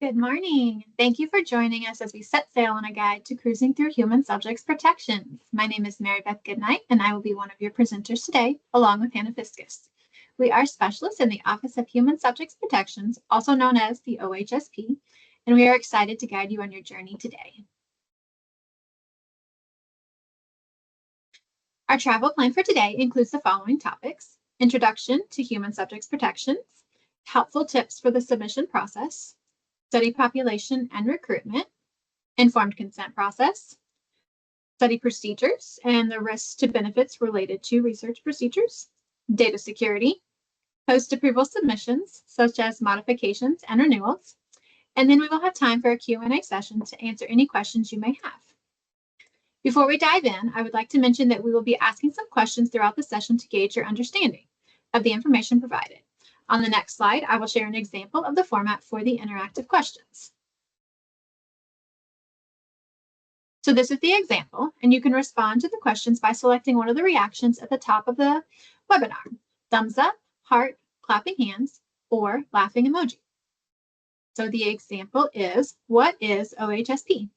Good morning. Thank you for joining us as we set sail on a guide to cruising through human subjects protections. My name is Mary Beth Goodnight, and I will be one of your presenters today, along with Hannah Fiskus. We are specialists in the Office of Human Subjects Protections, also known as the OHSP, and we are excited to guide you on your journey today. Our travel plan for today includes the following topics: Introduction to Human Subjects Protections, helpful tips for the submission process, study population and recruitment, informed consent process, study procedures and the risks to benefits related to research procedures, data security, post-approval submissions such as modifications and renewals, and then we will have time for a Q&A session to answer any questions you may have. Before we dive in, I would like to mention that we will be asking some questions throughout the session to gauge your understanding of the information provided. On the next slide, I will share an example of the format for the interactive questions. So this is the example, and you can respond to the questions by selecting one of the reactions at the top of the webinar: thumbs up, heart, clapping hands, or laughing emoji. So the example is, what is OHSP?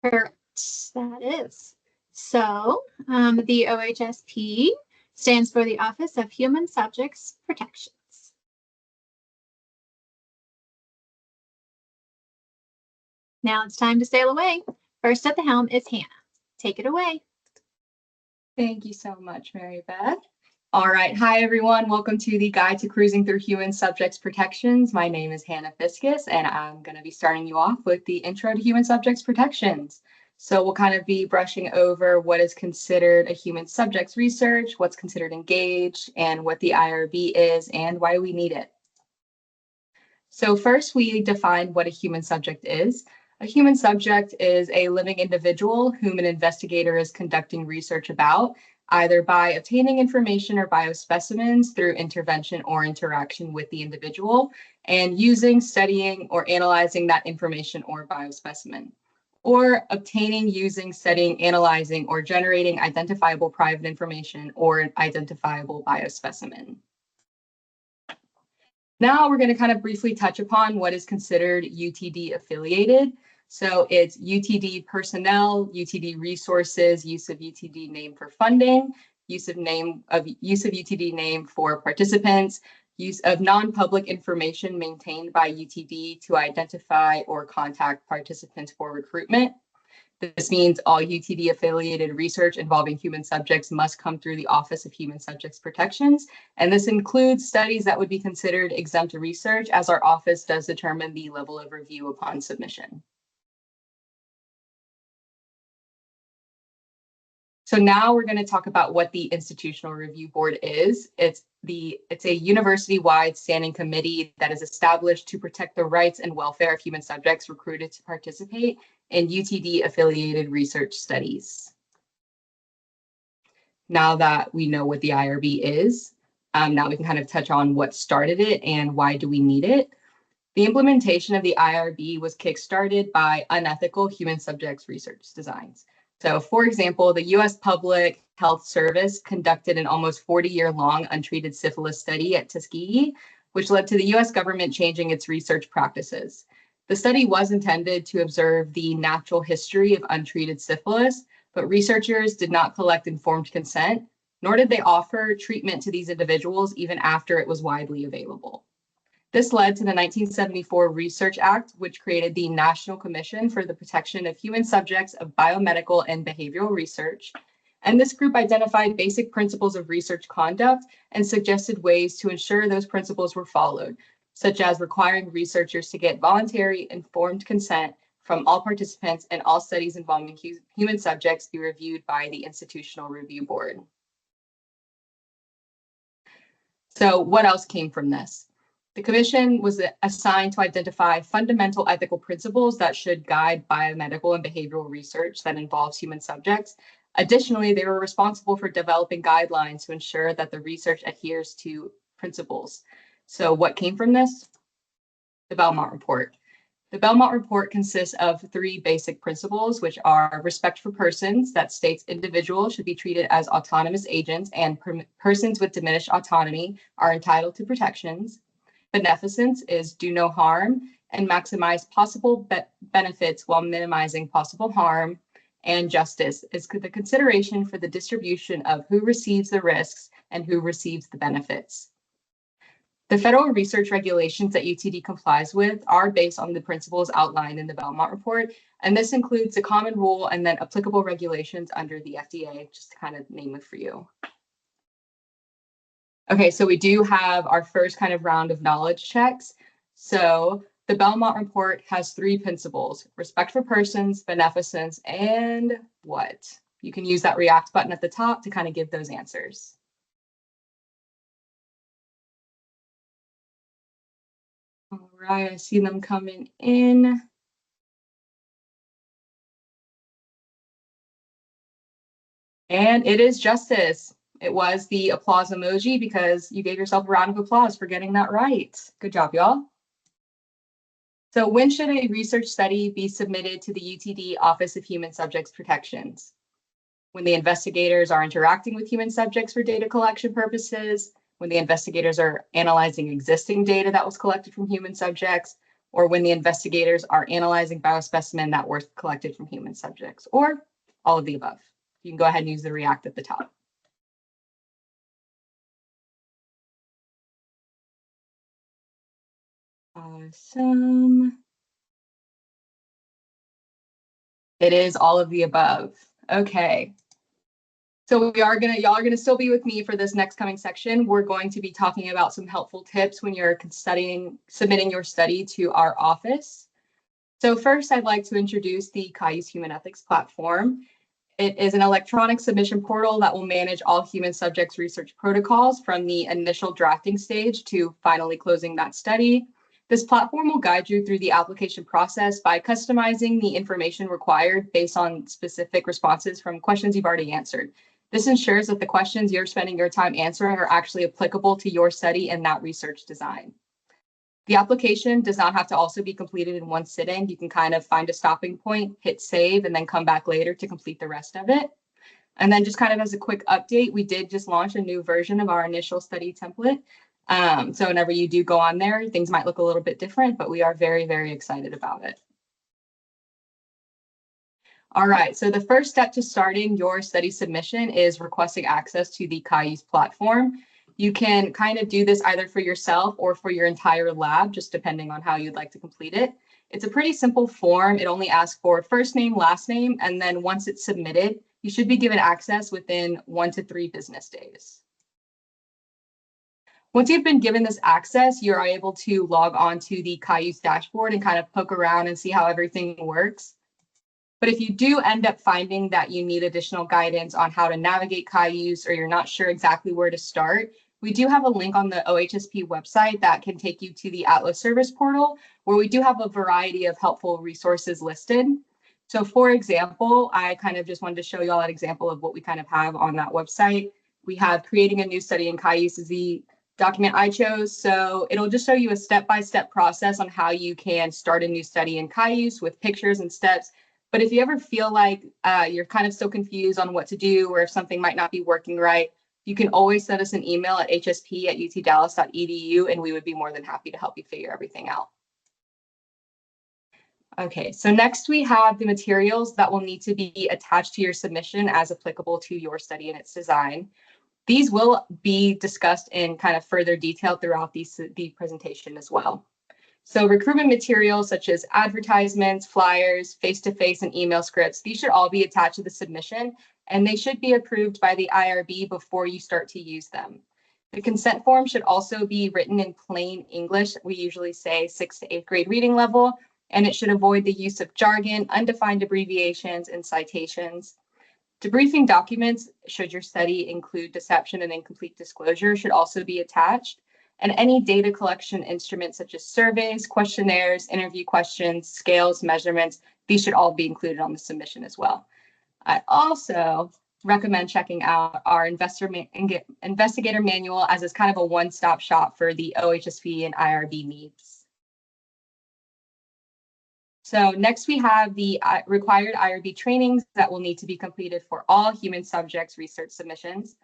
Correct, that is. So the OHSP stands for the Office of Human Subjects Protections. Now it's time to sail away. First at the helm is Hannah. Take it away. Thank you so much, Mary Beth. All right. Hi, everyone. Welcome to the Guide to Cruising Through Human Subjects Protections. My name is Hannah Fiskus, and I'm going to be starting you off with the Intro to Human Subjects Protections. So we'll kind of be brushing over what is considered a human subjects research, what's considered engaged, and what the IRB is and why we need it. So first, we define what a human subject is. A human subject is a living individual whom an investigator is conducting research about, either by obtaining information or biospecimens through intervention or interaction with the individual, and using, studying, or analyzing that information or biospecimen, or obtaining, using, studying, analyzing, or generating identifiable private information or an identifiable biospecimen. Now we're going to kind of briefly touch upon what is considered UTD affiliated. So it's UTD personnel, UTD resources, use of UTD name for funding, use of UTD name for participants, use of non-public information maintained by UTD to identify or contact participants for recruitment. This means all UTD affiliated research involving human subjects must come through the Office of Human Subjects Protections. And this includes studies that would be considered exempt research, as our office does determine the level of review upon submission. So now we're going to talk about what the Institutional Review Board is. It's a university-wide standing committee that is established to protect the rights and welfare of human subjects recruited to participate in UTD-affiliated research studies. Now that we know what the IRB is, now we can kind of touch on what started it and why do we need it. The implementation of the IRB was kickstarted by unethical human subjects research designs. So, for example, the U.S. Public Health Service conducted an almost 40-year-long untreated syphilis study at Tuskegee, which led to the U.S. government changing its research practices. The study was intended to observe the natural history of untreated syphilis, but researchers did not collect informed consent, nor did they offer treatment to these individuals even after it was widely available. This led to the 1974 Research Act, which created the National Commission for the Protection of Human Subjects of Biomedical and Behavioral Research. And this group identified basic principles of research conduct and suggested ways to ensure those principles were followed, such as requiring researchers to get voluntary informed consent from all participants and all studies involving human subjects be reviewed by the Institutional Review Board. So what else came from this? The commission was assigned to identify fundamental ethical principles that should guide biomedical and behavioral research that involves human subjects. Additionally, they were responsible for developing guidelines to ensure that the research adheres to principles. So what came from this? The Belmont Report. The Belmont Report consists of 3 basic principles, which are respect for persons, that states individuals should be treated as autonomous agents and persons with diminished autonomy are entitled to protections. Beneficence is do no harm and maximize possible benefits while minimizing possible harm. And justice is the consideration for the distribution of who receives the risks and who receives the benefits. The federal research regulations that UTD complies with are based on the principles outlined in the Belmont Report, and this includes the common rule and then applicable regulations under the FDA, just to kind of name a few. Okay, so we do have our first kind of round of knowledge checks. So the Belmont Report has 3 principles: respect for persons, beneficence, and what? You can use that react button at the top to kind of give those answers. All right, I see them coming in. And it is justice. It was the applause emoji because you gave yourself a round of applause for getting that right. Good job, y'all. So when should a research study be submitted to the UTD Office of Human Subjects Protections? When the investigators are interacting with human subjects for data collection purposes, when the investigators are analyzing existing data that was collected from human subjects, or when the investigators are analyzing biospecimen that were collected from human subjects, or all of the above. You can go ahead and use the react at the top. Awesome. It is all of the above. Okay. So y'all are gonna still be with me for this next coming section. We're going to be talking about some helpful tips when you're submitting your study to our office. So first, I'd like to introduce the Cayuse Human Ethics Platform. It is an electronic submission portal that will manage all human subjects research protocols from the initial drafting stage to finally closing that study. This platform will guide you through the application process by customizing the information required based on specific responses from questions you've already answered. This ensures that the questions you're spending your time answering are actually applicable to your study and that research design. The application does not have to also be completed in one sitting. You can kind of find a stopping point, hit save, and then come back later to complete the rest of it. And then just kind of as a quick update, we did just launch a new version of our initial study template. So whenever you do go on there, things might look a little bit different, but we are very, very excited about it. All right, so the first step to starting your study submission is requesting access to the Cayuse platform. You can kind of do this either for yourself or for your entire lab, just depending on how you'd like to complete it. It's a pretty simple form. It only asks for first name, last name, and then once it's submitted, you should be given access within 1 to 3 business days. Once you've been given this access, you're able to log on to the Cayuse dashboard and kind of poke around and see how everything works. But if you do end up finding that you need additional guidance on how to navigate Cayuse or you're not sure exactly where to start, we do have a link on the OHSP website that can take you to the Atlas Service Portal, where we do have a variety of helpful resources listed. So for example, I kind of just wanted to show you all an example of what we kind of have on that website. We have creating a new study in Cayuse is the document I chose. So it'll just show you a step-by-step process on how you can start a new study in Cayuse with pictures and steps. But if you ever feel like you're kind of still confused on what to do or if something might not be working right, you can always send us an email at hsp@utdallas.edu and we would be more than happy to help you figure everything out. Okay, so next we have the materials that will need to be attached to your submission as applicable to your study and its design. These will be discussed in kind of further detail throughout the presentation as well. So recruitment materials such as advertisements, flyers, face-to-face and email scripts, these should all be attached to the submission and they should be approved by the IRB before you start to use them. The consent form should also be written in plain English. We usually say 6th to 8th grade reading level, and it should avoid the use of jargon, undefined abbreviations, and citations. Debriefing documents, should your study include deception and incomplete disclosure, should also be attached. And any data collection instruments such as surveys, questionnaires, interview questions, scales, measurements, these should all be included on the submission as well. I also recommend checking out our investigator manual as it's kind of a one-stop shop for the OHSP and IRB needs. So next we have the required IRB trainings that will need to be completed for all human subjects research submissions.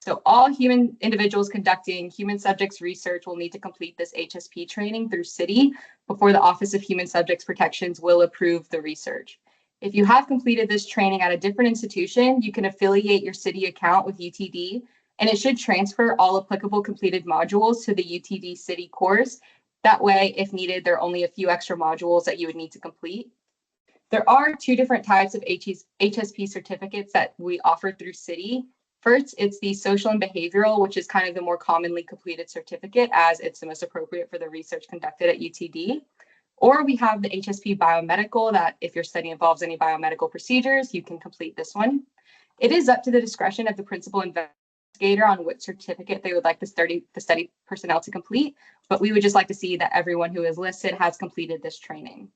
So all human individuals conducting human subjects research will need to complete this HSP training through CITI before the Office of Human Subjects Protections will approve the research. If you have completed this training at a different institution, you can affiliate your CITI account with UTD, and it should transfer all applicable completed modules to the UTD CITI course. That way, if needed, there are only a few extra modules that you would need to complete. There are two different types of HSP certificates that we offer through CITI. First, it's the social and behavioral, which is kind of the more commonly completed certificate as it's the most appropriate for the research conducted at UTD. Or we have the HSP biomedical that if your study involves any biomedical procedures, you can complete this one. It is up to the discretion of the principal investigator on which certificate they would like the study personnel to complete, but we would just like to see that everyone who is listed has completed this training.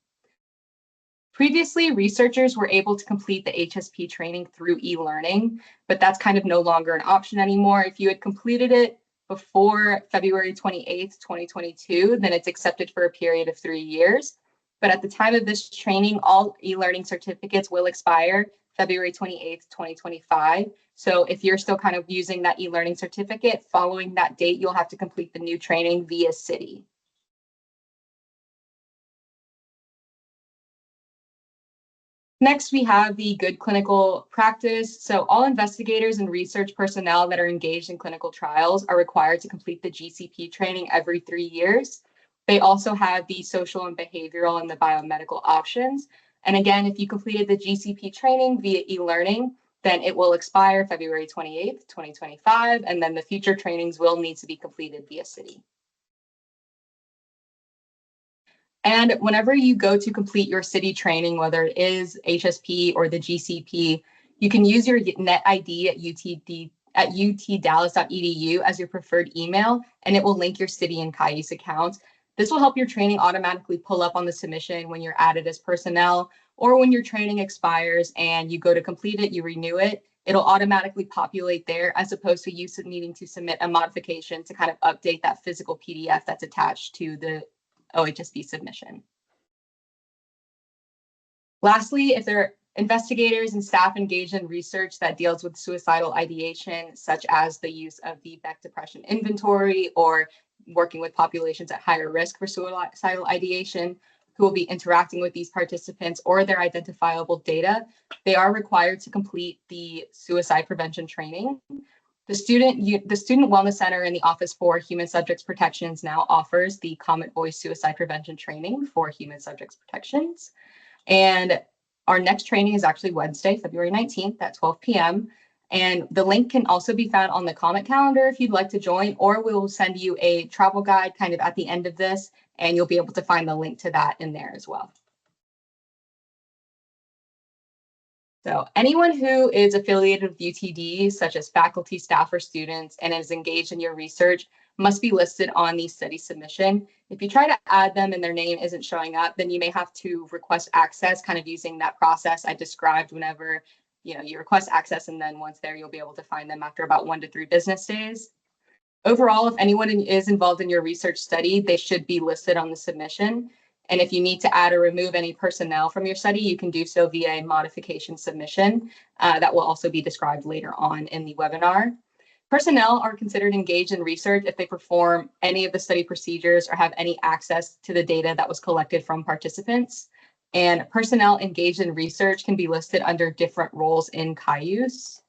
Previously, researchers were able to complete the HSP training through e-learning, but that's kind of no longer an option anymore. If you had completed it before February 28th, 2022, then it's accepted for a period of 3 years. But at the time of this training, all e-learning certificates will expire February 28th, 2025. So if you're still kind of using that e-learning certificate, following that date, you'll have to complete the new training via CITI. Next, we have the good clinical practice. So all investigators and research personnel that are engaged in clinical trials are required to complete the GCP training every 3 years. They also have the social and behavioral and the biomedical options. And again, if you completed the GCP training via e-learning, then it will expire February 28th, 2025, and then the future trainings will need to be completed via CITI. And whenever you go to complete your CITI training, whether it is HSP or the GCP, you can use your net ID at utdallas.edu as your preferred email, and it will link your CITI and Cayuse accounts. This will help your training automatically pull up on the submission when you're added as personnel, or when your training expires and you go to complete it, you renew it, it'll automatically populate there as opposed to you needing to submit a modification to kind of update that physical PDF that's attached to the OHSP submission. Lastly, if there are investigators and staff engaged in research that deals with suicidal ideation, such as the use of the Beck Depression Inventory or working with populations at higher risk for suicidal ideation, who will be interacting with these participants or their identifiable data, they are required to complete the suicide prevention training. The Student Wellness Center in the Office for Human Subjects Protections now offers the Common Voice Suicide Prevention Training for Human Subjects Protections. And our next training is actually Wednesday, February 19th at 12 p.m. And the link can also be found on the comment calendar if you'd like to join, or we will send you a travel guide kind of at the end of this, and you'll be able to find the link to that in there as well. So anyone who is affiliated with UTD, such as faculty, staff, or students, and is engaged in your research must be listed on the study submission. If you try to add them and their name isn't showing up, then you may have to request access, kind of using that process I described whenever you request access, and then once there, you'll be able to find them after about 1 to 3 business days. Overall, if anyone is involved in your research study, they should be listed on the submission. And if you need to add or remove any personnel from your study, you can do so via a modification submission that will also be described later on in the webinar. Personnel are considered engaged in research if they perform any of the study procedures or have any access to the data that was collected from participants. And personnel engaged in research can be listed under different roles in Cayuse.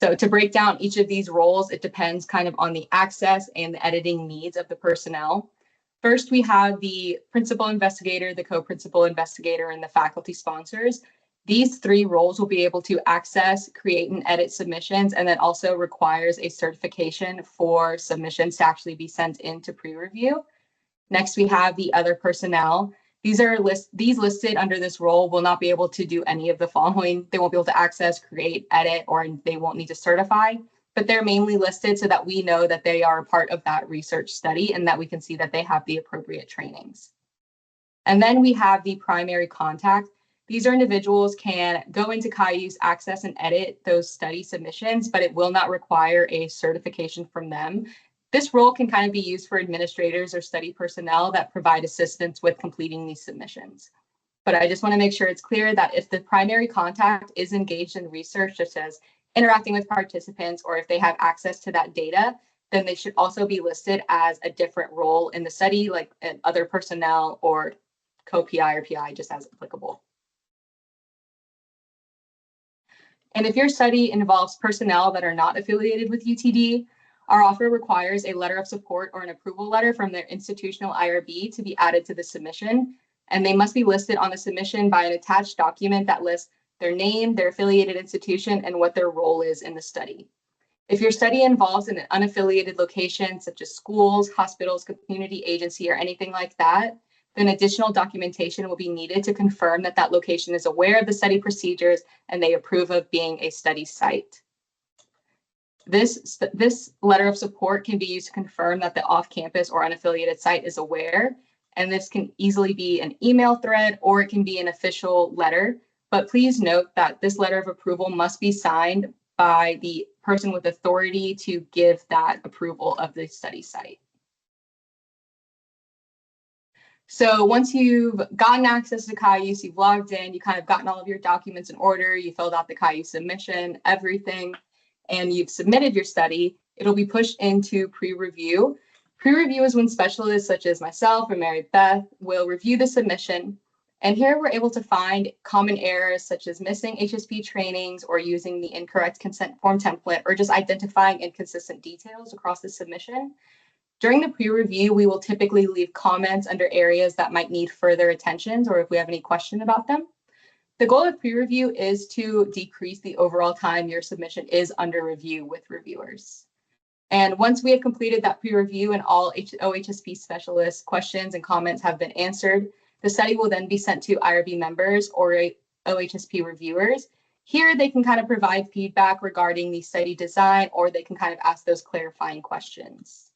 So to break down each of these roles, it depends kind of on the access and the editing needs of the personnel. First, we have the principal investigator, the co-principal investigator, and the faculty sponsors. These 3 roles will be able to access, create, and edit submissions, and then also requires a certification for submissions to actually be sent into pre-review. Next, we have the other personnel. These listed under this role will not be able to do any of the following. They won't be able to access, create, edit, or they won't need to certify, but they're mainly listed so that we know that they are a part of that research study and that we can see that they have the appropriate trainings. And then we have the primary contact. These are individuals can go into Cayuse, access and edit those study submissions, but it will not require a certification from them. This role can kind of be used for administrators or study personnel that provide assistance with completing these submissions. But I just want to make sure it's clear that if the primary contact is engaged in research, such as interacting with participants, or if they have access to that data, then they should also be listed as a different role in the study, like other personnel or co-PI or PI, just as applicable. And if your study involves personnel that are not affiliated with UTD, our offer requires a letter of support or an approval letter from their institutional IRB to be added to the submission. And they must be listed on the submission by an attached document that lists their name, their affiliated institution, and what their role is in the study. If your study involves an unaffiliated location, such as schools, hospitals, community agency, or anything like that, then additional documentation will be needed to confirm that that location is aware of the study procedures and they approve of being a study site. This letter of support can be used to confirm that the off-campus or unaffiliated site is aware, and this can easily be an email thread or it can be an official letter. But please note that this letter of approval must be signed by the person with authority to give that approval of the study site. So once you've gotten access to Cayuse, you've logged in, you kind of gotten all of your documents in order, you filled out the Cayuse submission, everything, and you've submitted your study, it'll be pushed into pre-review. Pre-review is when specialists such as myself or Mary Beth will review the submission. And here we're able to find common errors such as missing HSP trainings or using the incorrect consent form template or just identifying inconsistent details across the submission. During the pre-review, we will typically leave comments under areas that might need further attention or if we have any question about them. The goal of pre-review is to decrease the overall time your submission is under review with reviewers. And once we have completed that pre-review and all OHSP specialist questions and comments have been answered, the study will then be sent to IRB members or OHSP reviewers. Here, they can kind of provide feedback regarding the study design, or they can kind of ask those clarifying questions.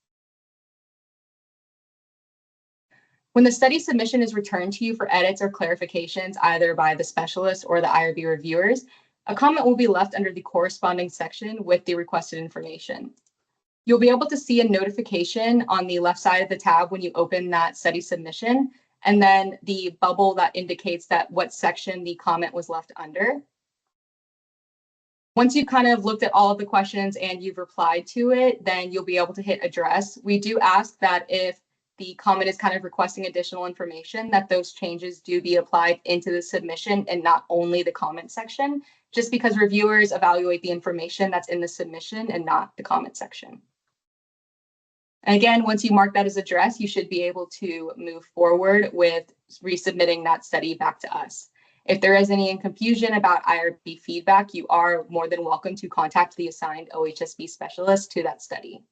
When the study submission is returned to you for edits or clarifications, either by the specialist or the IRB reviewers, a comment will be left under the corresponding section with the requested information. You'll be able to see a notification on the left side of the tab when you open that study submission, and then the bubble that indicates that what section the comment was left under. Once you've kind of looked at all of the questions and you've replied to it, then you'll be able to hit address. We do ask that if the comment is kind of requesting additional information, that those changes do be applied into the submission and not only the comment section, just because reviewers evaluate the information that's in the submission and not the comment section. And again, once you mark that as address, you should be able to move forward with resubmitting that study back to us. If there is any confusion about IRB feedback, you are more than welcome to contact the assigned OHSP specialist to that study.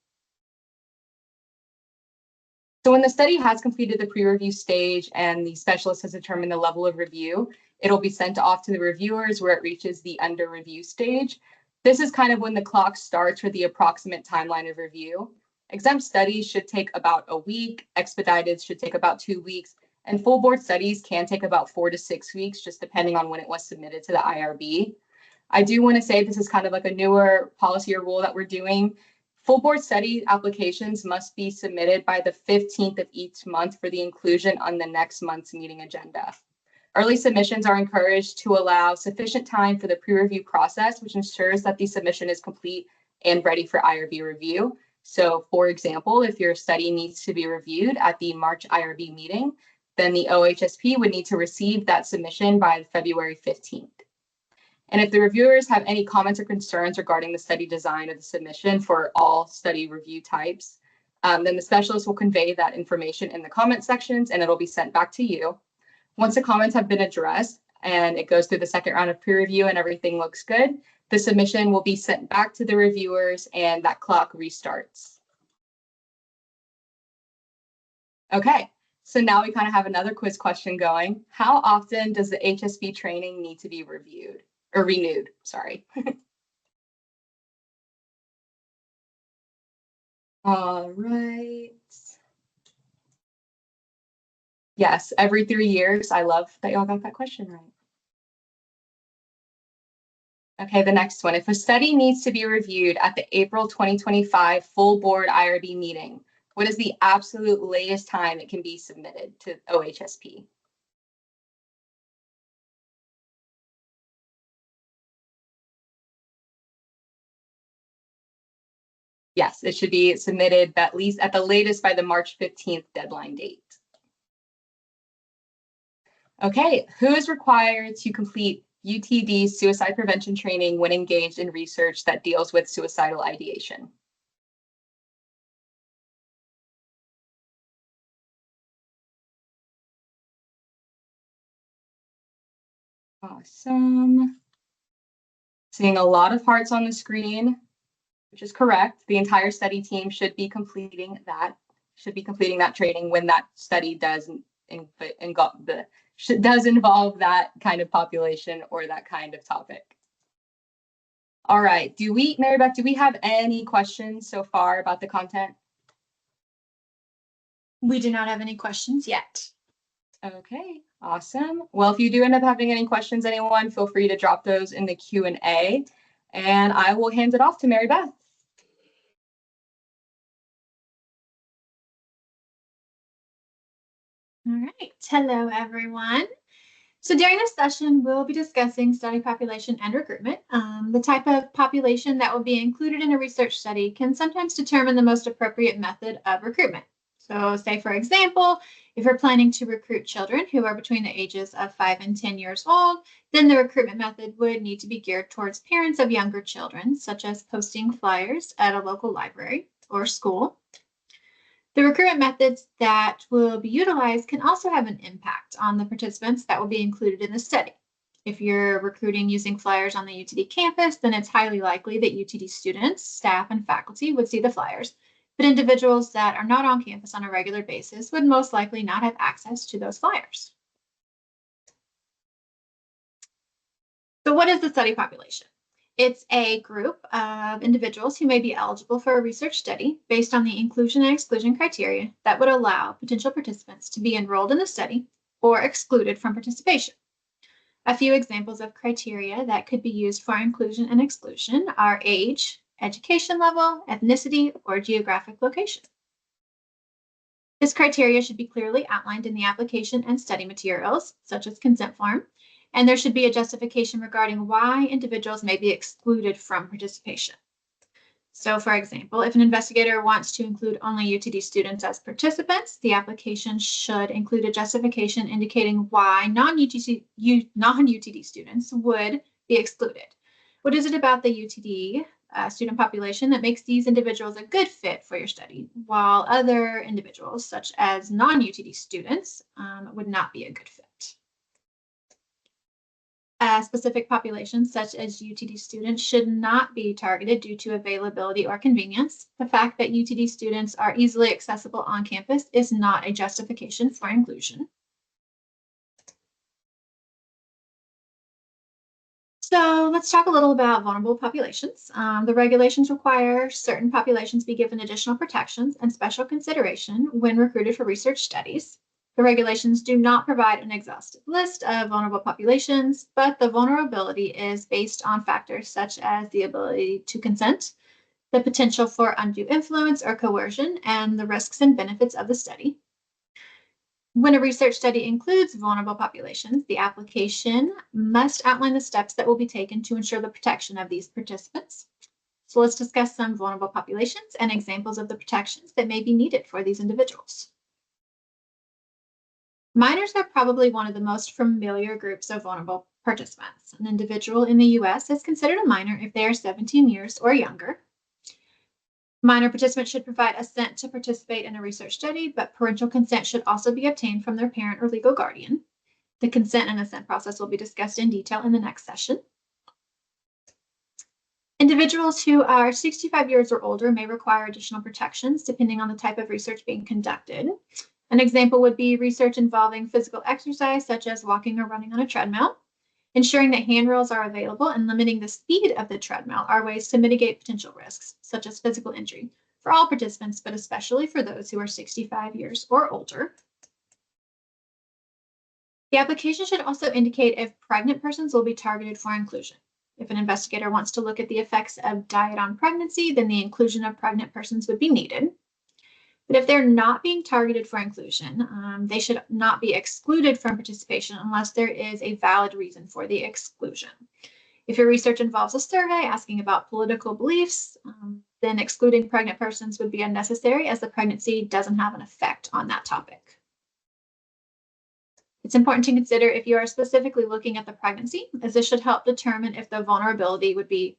So when the study has completed the pre-review stage and the specialist has determined the level of review, it'll be sent off to the reviewers where it reaches the under review stage. This is kind of when the clock starts for the approximate timeline of review. Exempt studies should take about a week, expedited should take about 2 weeks, and full board studies can take about 4 to 6 weeks, just depending on when it was submitted to the IRB. I do want to say this is kind of like a newer policy or rule that we're doing. Full board study applications must be submitted by the 15th of each month for the inclusion on the next month's meeting agenda. Early submissions are encouraged to allow sufficient time for the pre-review process, which ensures that the submission is complete and ready for IRB review. So for example, if your study needs to be reviewed at the March IRB meeting, then the OHSP would need to receive that submission by February 15th. And if the reviewers have any comments or concerns regarding the study design of the submission for all study review types, then the specialist will convey that information in the comment sections and it'll be sent back to you. Once the comments have been addressed and it goes through the second round of peer review and everything looks good, the submission will be sent back to the reviewers and that clock restarts. Okay, so now we kind of have another quiz question going. How often does the HSP training need to be reviewed? Or renewed, sorry. All right. Yes, every 3 years. I love that y'all got that question right. Okay, the next one. If a study needs to be reviewed at the April 2025 full board IRB meeting, what is the absolute latest time it can be submitted to OHSP? Yes, it should be submitted at the latest by the March 15th deadline date. Okay, who is required to complete UTD suicide prevention training when engaged in research that deals with suicidal ideation? Awesome. Seeing a lot of hearts on the screen, which is correct. The entire study team should be completing that training when that study does involve that kind of population or that kind of topic. All right, Mary Beth, do we have any questions so far about the content? We do not have any questions yet. Okay, awesome. Well, if you do end up having any questions, anyone, feel free to drop those in the Q&A, and I will hand it off to Mary Beth. All right, hello everyone. So during this session, we'll be discussing study population and recruitment. The type of population that will be included in a research study can sometimes determine the most appropriate method of recruitment. So say, for example, if you're planning to recruit children who are between the ages of 5 and 10 years old, then the recruitment method would need to be geared towards parents of younger children, such as posting flyers at a local library or school. The recruitment methods that will be utilized can also have an impact on the participants that will be included in the study. If you're recruiting using flyers on the UTD campus, then it's highly likely that UTD students, staff, and faculty would see the flyers, but individuals that are not on campus on a regular basis would most likely not have access to those flyers. So what is the study population? It's a group of individuals who may be eligible for a research study based on the inclusion and exclusion criteria that would allow potential participants to be enrolled in the study or excluded from participation. A few examples of criteria that could be used for inclusion and exclusion are age, education level, ethnicity, or geographic location. This criteria should be clearly outlined in the application and study materials, such as consent form, and there should be a justification regarding why individuals may be excluded from participation. So, for example, if an investigator wants to include only UTD students as participants, the application should include a justification indicating why non-UTD students would be excluded. What is it about the UTD student population that makes these individuals a good fit for your study, while other individuals, such as non-UTD students, would not be a good fit? Specific populations, such as UTD students, should not be targeted due to availability or convenience. The fact that UTD students are easily accessible on campus is not a justification for inclusion. So let's talk a little about vulnerable populations. The regulations require certain populations be given additional protections and special consideration when recruited for research studies. The regulations do not provide an exhaustive list of vulnerable populations, but the vulnerability is based on factors such as the ability to consent, the potential for undue influence or coercion, and the risks and benefits of the study. When a research study includes vulnerable populations, the application must outline the steps that will be taken to ensure the protection of these participants. So let's discuss some vulnerable populations and examples of the protections that may be needed for these individuals. Minors are probably one of the most familiar groups of vulnerable participants. An individual in the U.S. is considered a minor if they are 17 years or younger. Minor participants should provide assent to participate in a research study, but parental consent should also be obtained from their parent or legal guardian. The consent and assent process will be discussed in detail in the next session. Individuals who are 65 years or older may require additional protections depending on the type of research being conducted. An example would be research involving physical exercise, such as walking or running on a treadmill. Ensuring that handrails are available and limiting the speed of the treadmill are ways to mitigate potential risks, such as physical injury, for all participants, but especially for those who are 65 years or older. The application should also indicate if pregnant persons will be targeted for inclusion. If an investigator wants to look at the effects of diet on pregnancy, then the inclusion of pregnant persons would be needed. But if they're not being targeted for inclusion, they should not be excluded from participation unless there is a valid reason for the exclusion. If your research involves a survey asking about political beliefs, then excluding pregnant persons would be unnecessary as the pregnancy doesn't have an effect on that topic. It's important to consider if you are specifically looking at the pregnancy, as this should help determine if the vulnerability would be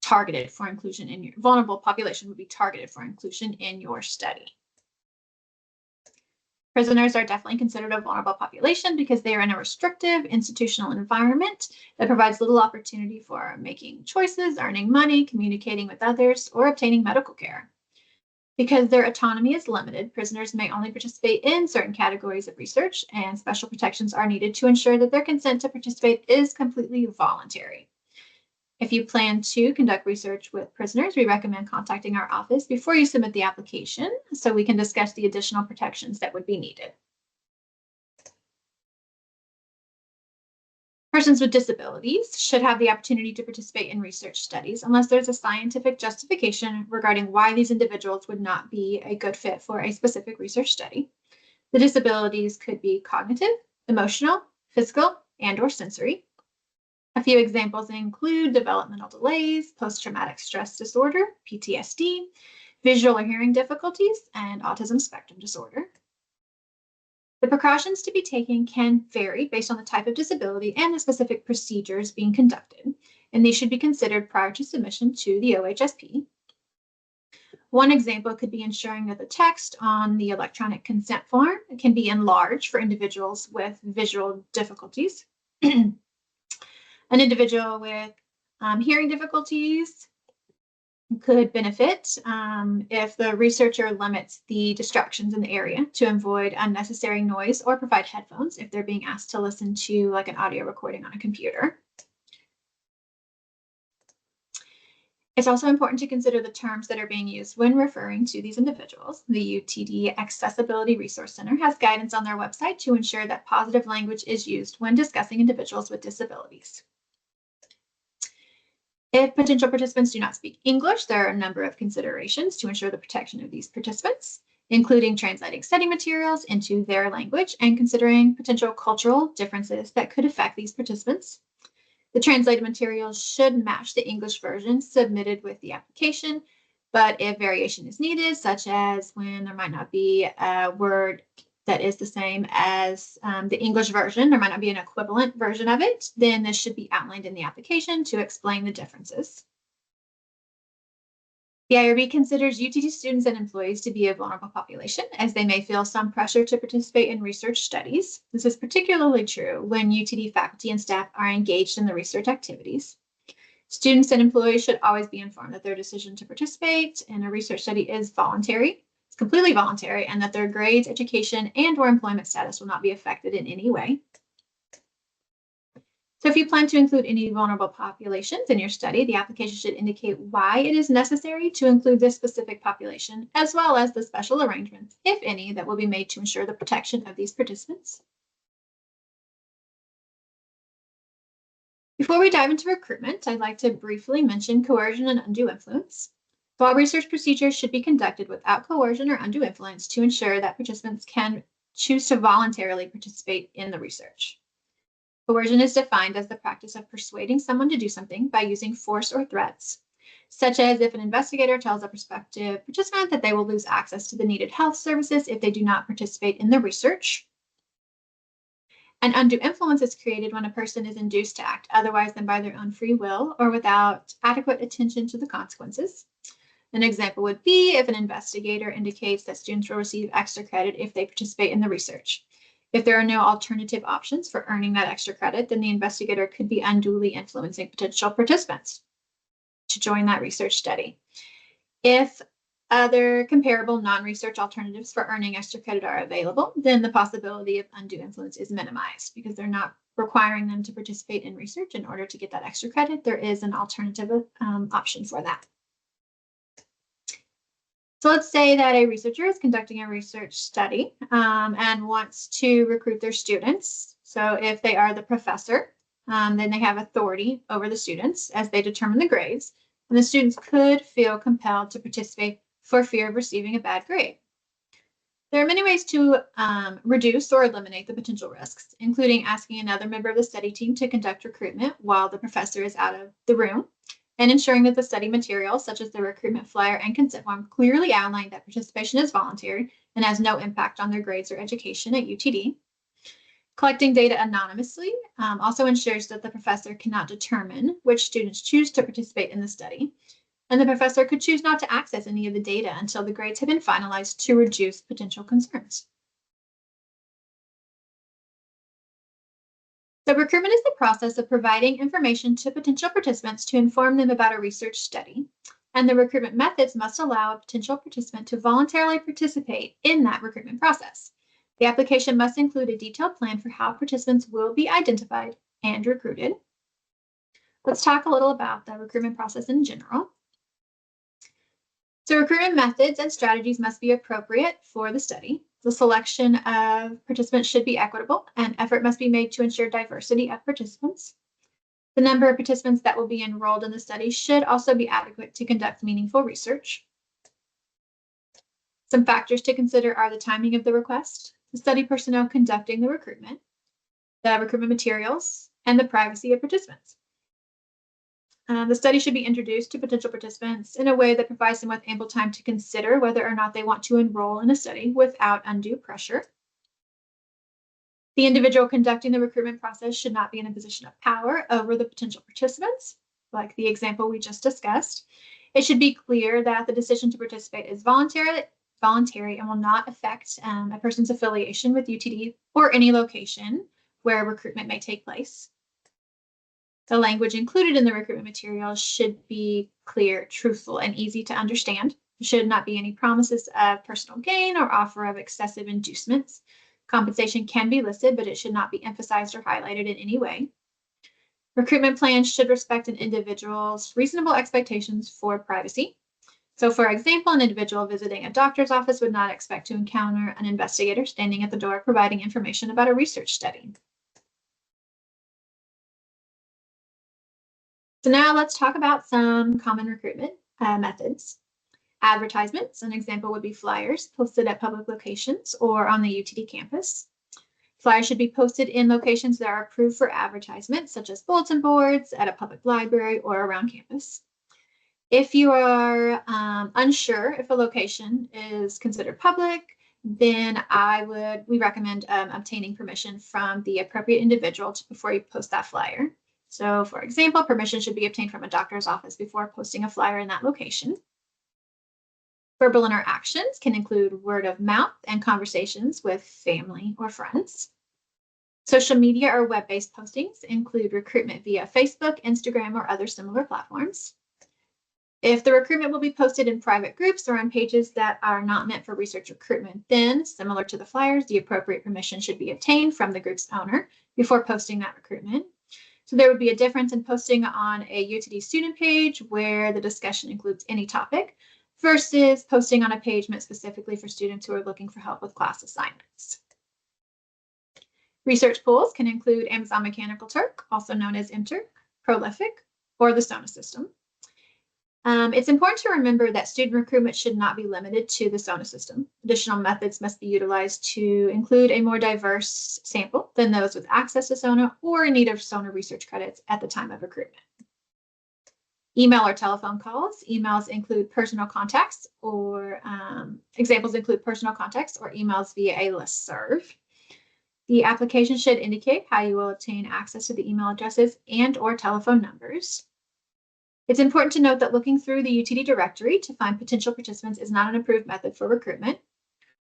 targeted for inclusion in your vulnerable population would be targeted for inclusion in your study. Prisoners are definitely considered a vulnerable population because they are in a restrictive institutional environment that provides little opportunity for making choices, earning money, communicating with others, or obtaining medical care. Because their autonomy is limited, prisoners may only participate in certain categories of research, and special protections are needed to ensure that their consent to participate is completely voluntary. If you plan to conduct research with prisoners, we recommend contacting our office before you submit the application so we can discuss the additional protections that would be needed. Persons with disabilities should have the opportunity to participate in research studies unless there's a scientific justification regarding why these individuals would not be a good fit for a specific research study. The disabilities could be cognitive, emotional, physical, and/or sensory. A few examples include developmental delays, post-traumatic stress disorder, PTSD, visual or hearing difficulties, and autism spectrum disorder. The precautions to be taken can vary based on the type of disability and the specific procedures being conducted, and these should be considered prior to submission to the OHSP. One example could be ensuring that the text on the electronic consent form can be enlarged for individuals with visual difficulties. An individual with hearing difficulties could benefit if the researcher limits the distractions in the area to avoid unnecessary noise or provide headphones if they're being asked to listen to like an audio recording on a computer. It's also important to consider the terms that are being used when referring to these individuals. The UTD Accessibility Resource Center has guidance on their website to ensure that positive language is used when discussing individuals with disabilities. If potential participants do not speak English, there are a number of considerations to ensure the protection of these participants, including translating study materials into their language and considering potential cultural differences that could affect these participants. The translated materials should match the English version submitted with the application, but if variation is needed, such as when there might not be a word that is the same as the English version, there might not be an equivalent version of it, then this should be outlined in the application to explain the differences. The IRB considers UTD students and employees to be a vulnerable population as they may feel some pressure to participate in research studies. This is particularly true when UTD faculty and staff are engaged in the research activities. Students and employees should always be informed that their decision to participate in a research study is voluntary, it's completely voluntary, and that their grades, education, and/or employment status will not be affected in any way. So if you plan to include any vulnerable populations in your study, the application should indicate why it is necessary to include this specific population, as well as the special arrangements, if any, that will be made to ensure the protection of these participants. Before we dive into recruitment, I'd like to briefly mention coercion and undue influence. All research procedures should be conducted without coercion or undue influence to ensure that participants can choose to voluntarily participate in the research. Coercion is defined as the practice of persuading someone to do something by using force or threats, such as if an investigator tells a prospective participant that they will lose access to the needed health services if they do not participate in the research. An undue influence is created when a person is induced to act otherwise than by their own free will or without adequate attention to the consequences. An example would be if an investigator indicates that students will receive extra credit if they participate in the research. If there are no alternative options for earning that extra credit, then the investigator could be unduly influencing potential participants to join that research study. If other comparable non-research alternatives for earning extra credit are available, then the possibility of undue influence is minimized because they're not requiring them to participate in research in order to get that extra credit. There is an alternative option for that. So let's say that a researcher is conducting a research study and wants to recruit their students. So if they are the professor, then they have authority over the students as they determine the grades. And the students could feel compelled to participate for fear of receiving a bad grade. There are many ways to reduce or eliminate the potential risks, including asking another member of the study team to conduct recruitment while the professor is out of the room, and ensuring that the study materials, such as the recruitment flyer and consent form, clearly outline that participation is voluntary and has no impact on their grades or education at UTD. Collecting data anonymously also ensures that the professor cannot determine which students choose to participate in the study, and the professor could choose not to access any of the data until the grades have been finalized to reduce potential concerns. So recruitment is the process of providing information to potential participants to inform them about a research study, and the recruitment methods must allow a potential participant to voluntarily participate in that recruitment process. The application must include a detailed plan for how participants will be identified and recruited. Let's talk a little about the recruitment process in general. So recruitment methods and strategies must be appropriate for the study. The selection of participants should be equitable, and effort must be made to ensure diversity of participants. The number of participants that will be enrolled in the study should also be adequate to conduct meaningful research. Some factors to consider are the timing of the request, the study personnel conducting the recruitment materials, and the privacy of participants. The study should be introduced to potential participants in a way that provides them with ample time to consider whether or not they want to enroll in a study without undue pressure. The individual conducting the recruitment process should not be in a position of power over the potential participants, like the example we just discussed. It should be clear that the decision to participate is voluntary and will not affect a person's affiliation with UTD or any location where recruitment may take place. The language included in the recruitment materials should be clear, truthful, and easy to understand. There should not be any promises of personal gain or offer of excessive inducements. Compensation can be listed, but it should not be emphasized or highlighted in any way. Recruitment plans should respect an individual's reasonable expectations for privacy. So, for example, an individual visiting a doctor's office would not expect to encounter an investigator standing at the door providing information about a research study. So now let's talk about some common recruitment methods. Advertisements, an example would be flyers posted at public locations or on the UTD campus. Flyers should be posted in locations that are approved for advertisement, such as bulletin boards, at a public library, or around campus. If you are unsure if a location is considered public, then we recommend obtaining permission from the appropriate individual before you post that flyer. So, for example, permission should be obtained from a doctor's office before posting a flyer in that location. Verbal interactions can include word of mouth and conversations with family or friends. Social media or web-based postings include recruitment via Facebook, Instagram, or other similar platforms. If the recruitment will be posted in private groups or on pages that are not meant for research recruitment, then, similar to the flyers, the appropriate permission should be obtained from the group's owner before posting that recruitment. So there would be a difference in posting on a UTD student page where the discussion includes any topic versus posting on a page meant specifically for students who are looking for help with class assignments. Research pools can include Amazon Mechanical Turk, also known as MTurk, Prolific, or the SONA system. It's important to remember that student recruitment should not be limited to the SONA system. Additional methods must be utilized to include a more diverse sample than those with access to SONA or in need of SONA research credits at the time of recruitment. Email or telephone calls. Emails include personal contacts or examples include personal contacts or emails via a listserv. The application should indicate how you will obtain access to the email addresses and or telephone numbers. It's important to note that looking through the UTD directory to find potential participants is not an approved method for recruitment.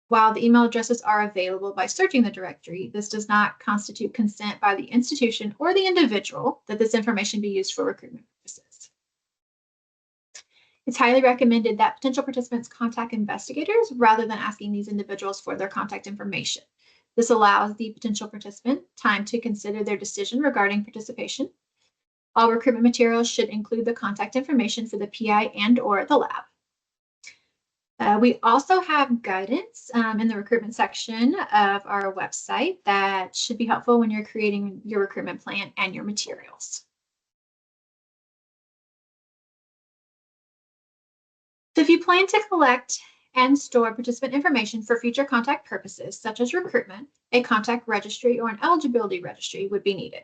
While the email addresses are available by searching the directory, this does not constitute consent by the institution or the individual that this information be used for recruitment purposes. It's highly recommended that potential participants contact investigators rather than asking these individuals for their contact information. This allows the potential participant time to consider their decision regarding participation. All recruitment materials should include the contact information for the PI and or the lab. We also have guidance in the recruitment section of our website that should be helpful when you're creating your recruitment plan and your materials. So if you plan to collect and store participant information for future contact purposes, such as recruitment, a contact registry or an eligibility registry would be needed.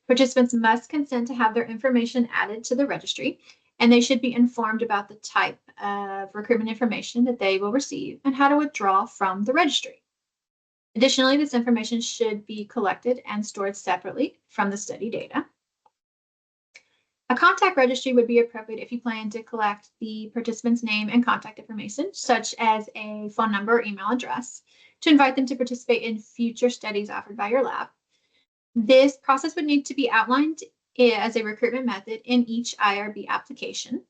Participants must consent to have their information added to the registry, and they should be informed about the type of recruitment information that they will receive and how to withdraw from the registry. Additionally, this information should be collected and stored separately from the study data. A contact registry would be appropriate if you plan to collect the participant's name and contact information, such as a phone number or email address, to invite them to participate in future studies offered by your lab. This process would need to be outlined as a recruitment method in each IRB application.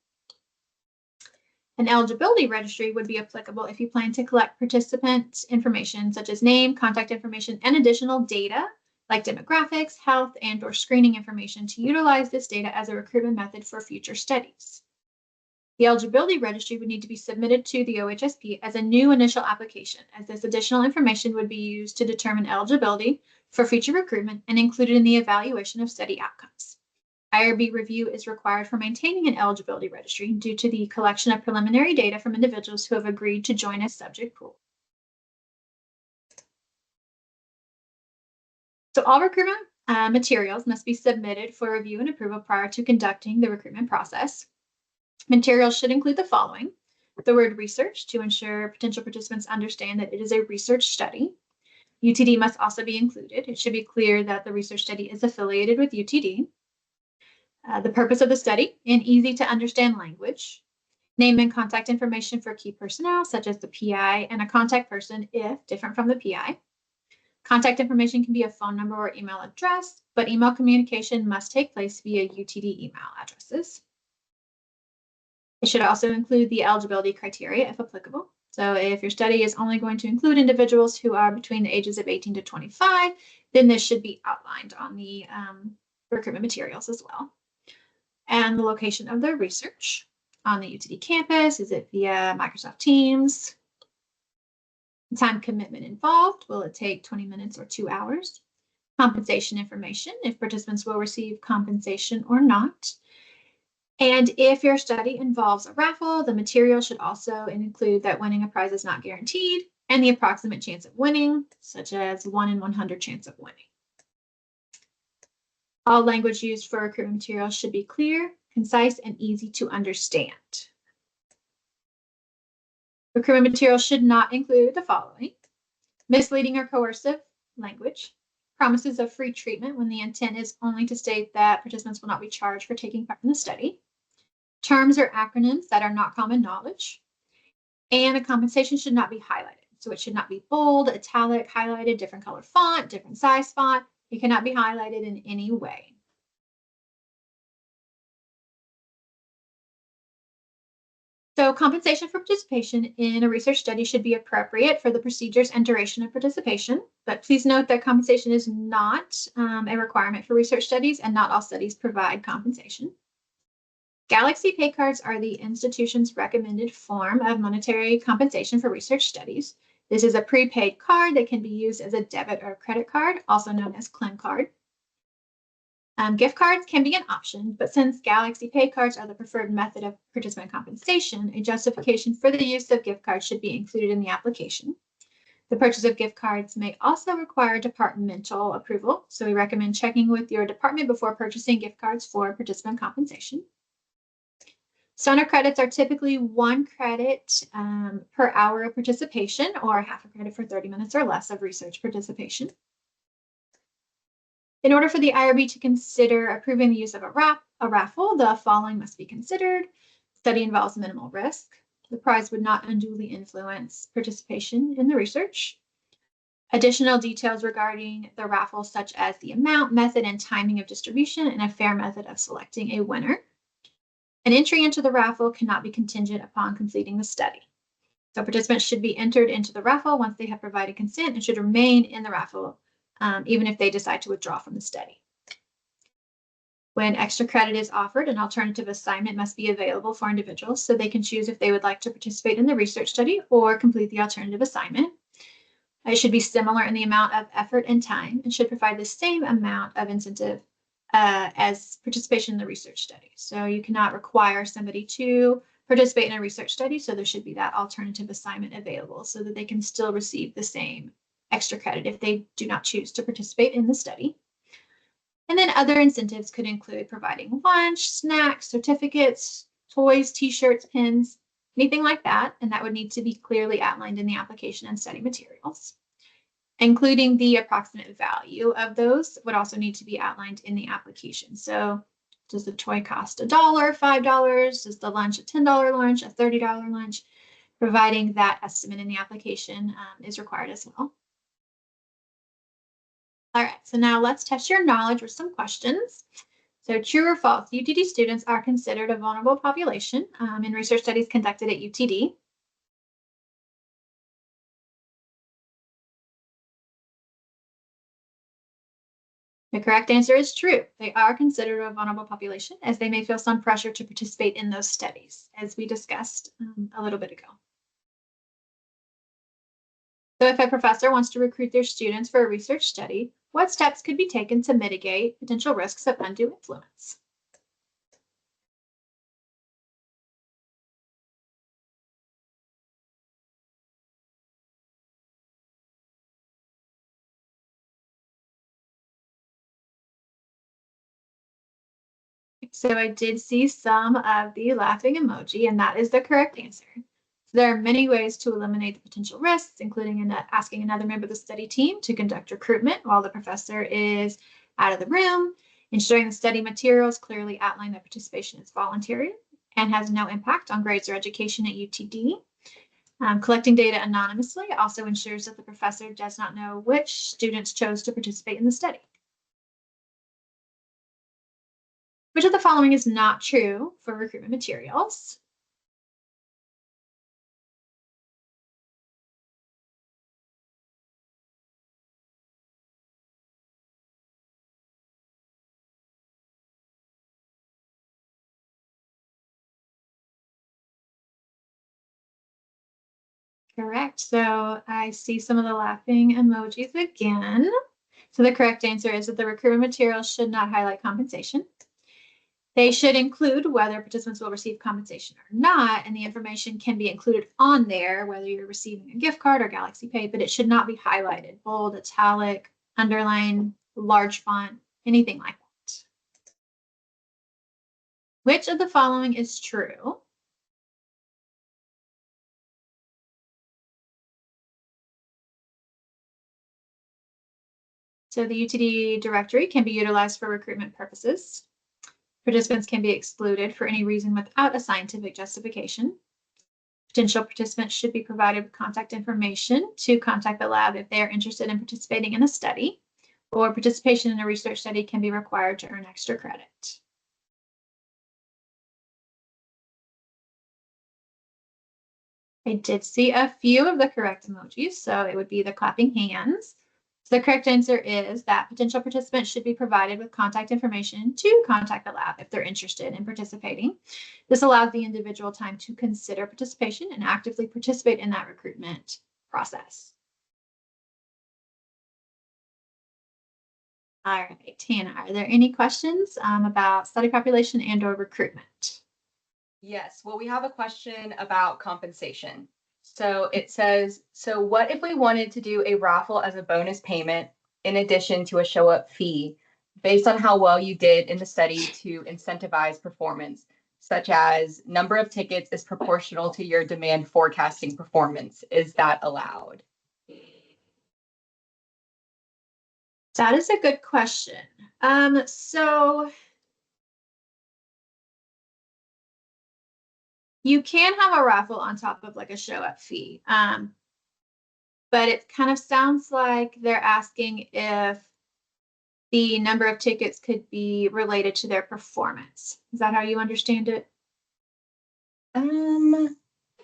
An eligibility registry would be applicable if you plan to collect participant information such as name, contact information, and additional data like demographics, health, and/or screening information to utilize this data as a recruitment method for future studies. The eligibility registry would need to be submitted to the OHSP as a new initial application, as this additional information would be used to determine eligibility for future recruitment and included in the evaluation of study outcomes. IRB review is required for maintaining an eligibility registry due to the collection of preliminary data from individuals who have agreed to join a subject pool. So all recruitment materials must be submitted for review and approval prior to conducting the recruitment process. Materials should include the following: the word research to ensure potential participants understand that it is a research study. UTD must also be included. It should be clear that the research study is affiliated with UTD. The purpose of the study in easy to understand language. Name and contact information for key personnel, such as the PI and a contact person if different from the PI. Contact information can be a phone number or email address, but email communication must take place via UTD email addresses. It should also include the eligibility criteria if applicable. So if your study is only going to include individuals who are between the ages of 18 to 25, then this should be outlined on the recruitment materials as well. And the location of the research on the UTD campus. Is it via Microsoft Teams? The time commitment involved. Will it take 20 minutes or 2 hours? Compensation information, if participants will receive compensation or not. And if your study involves a raffle, the material should also include that winning a prize is not guaranteed and the approximate chance of winning, such as 1 in 100 chance of winning. All language used for recruitment materials should be clear, concise, and easy to understand. Recruitment materials should not include the following: misleading or coercive language, promises of free treatment when the intent is only to state that participants will not be charged for taking part in the study, terms or acronyms that are not common knowledge, and a compensation should not be highlighted. So it should not be bold, italic, highlighted, different color font, different size font. It cannot be highlighted in any way. So compensation for participation in a research study should be appropriate for the procedures and duration of participation, but please note that compensation is not a requirement for research studies, and not all studies provide compensation. Galaxy pay cards are the institution's recommended form of monetary compensation for research studies. This is a prepaid card that can be used as a debit or credit card, also known as CLIN card. Gift cards can be an option, but since Galaxy pay cards are the preferred method of participant compensation, a justification for the use of gift cards should be included in the application. The purchase of gift cards may also require departmental approval, so we recommend checking with your department before purchasing gift cards for participant compensation. Stoner credits are typically 1 credit per hour of participation, or half a credit for 30 minutes or less of research participation. In order for the IRB to consider approving the use of a raffle, the following must be considered. Study involves minimal risk. The prize would not unduly influence participation in the research. Additional details regarding the raffle, such as the amount, method, and timing of distribution, and a fair method of selecting a winner. An entry into the raffle cannot be contingent upon completing the study. So participants should be entered into the raffle once they have provided consent and should remain in the raffle even if they decide to withdraw from the study. When extra credit is offered, an alternative assignment must be available for individuals so they can choose if they would like to participate in the research study or complete the alternative assignment. It should be similar in the amount of effort and time and should provide the same amount of incentive as participation in the research study. So you cannot require somebody to participate in a research study, so there should be that alternative assignment available so that they can still receive the same extra credit if they do not choose to participate in the study. And then other incentives could include providing lunch, snacks, certificates, toys, t-shirts, pins, anything like that, and that would need to be clearly outlined in the application and study materials. Including the approximate value of those would also need to be outlined in the application. So does the toy cost $1, $5? Is the lunch a $10 lunch, a $30 lunch? Providing that estimate in the application is required as well. All right, so now let's test your knowledge with some questions. So true or false, UTD students are considered a vulnerable population in research studies conducted at UTD. The correct answer is true. They are considered a vulnerable population as they may feel some pressure to participate in those studies, as we discussed a little bit ago. So if a professor wants to recruit their students for a research study, what steps could be taken to mitigate potential risks of undue influence? So I did see some of the laughing emoji, and that is the correct answer. So there are many ways to eliminate the potential risks, including asking another member of the study team to conduct recruitment while the professor is out of the room, ensuring the study materials clearly outline that participation is voluntary and has no impact on grades or education at UTD. Collecting data anonymously also ensures that the professor does not know which students chose to participate in the study. Which of the following is not true for recruitment materials? Correct. So I see some of the laughing emojis again. So the correct answer is that the recruitment materials should not highlight compensation. They should include whether participants will receive compensation or not, and the information can be included on there, whether you're receiving a gift card or Galaxy Pay, but it should not be highlighted, bold, italic, underline, large font, anything like that. Which of the following is true? So the UTD directory can be utilized for recruitment purposes. Participants can be excluded for any reason without a scientific justification. Potential participants should be provided with contact information to contact the lab if they are interested in participating in a study, or participation in a research study can be required to earn extra credit. I did see a few of the correct emojis, so it would be the clapping hands. So the correct answer is that potential participants should be provided with contact information to contact the lab if they're interested in participating. This allows the individual time to consider participation and actively participate in that recruitment process. All right, Hannah, are there any questions about study population and/or recruitment? Yes, well, we have a question about compensation. So it says, so what if we wanted to do a raffle as a bonus payment in addition to a show up fee based on how well you did in the study to incentivize performance, such as number of tickets is proportional to your demand forecasting performance? Is that allowed? That is a good question. So you can have a raffle on top of like a show up fee. But it kind of sounds like they're asking if the number of tickets could be related to their performance. Is that how you understand it?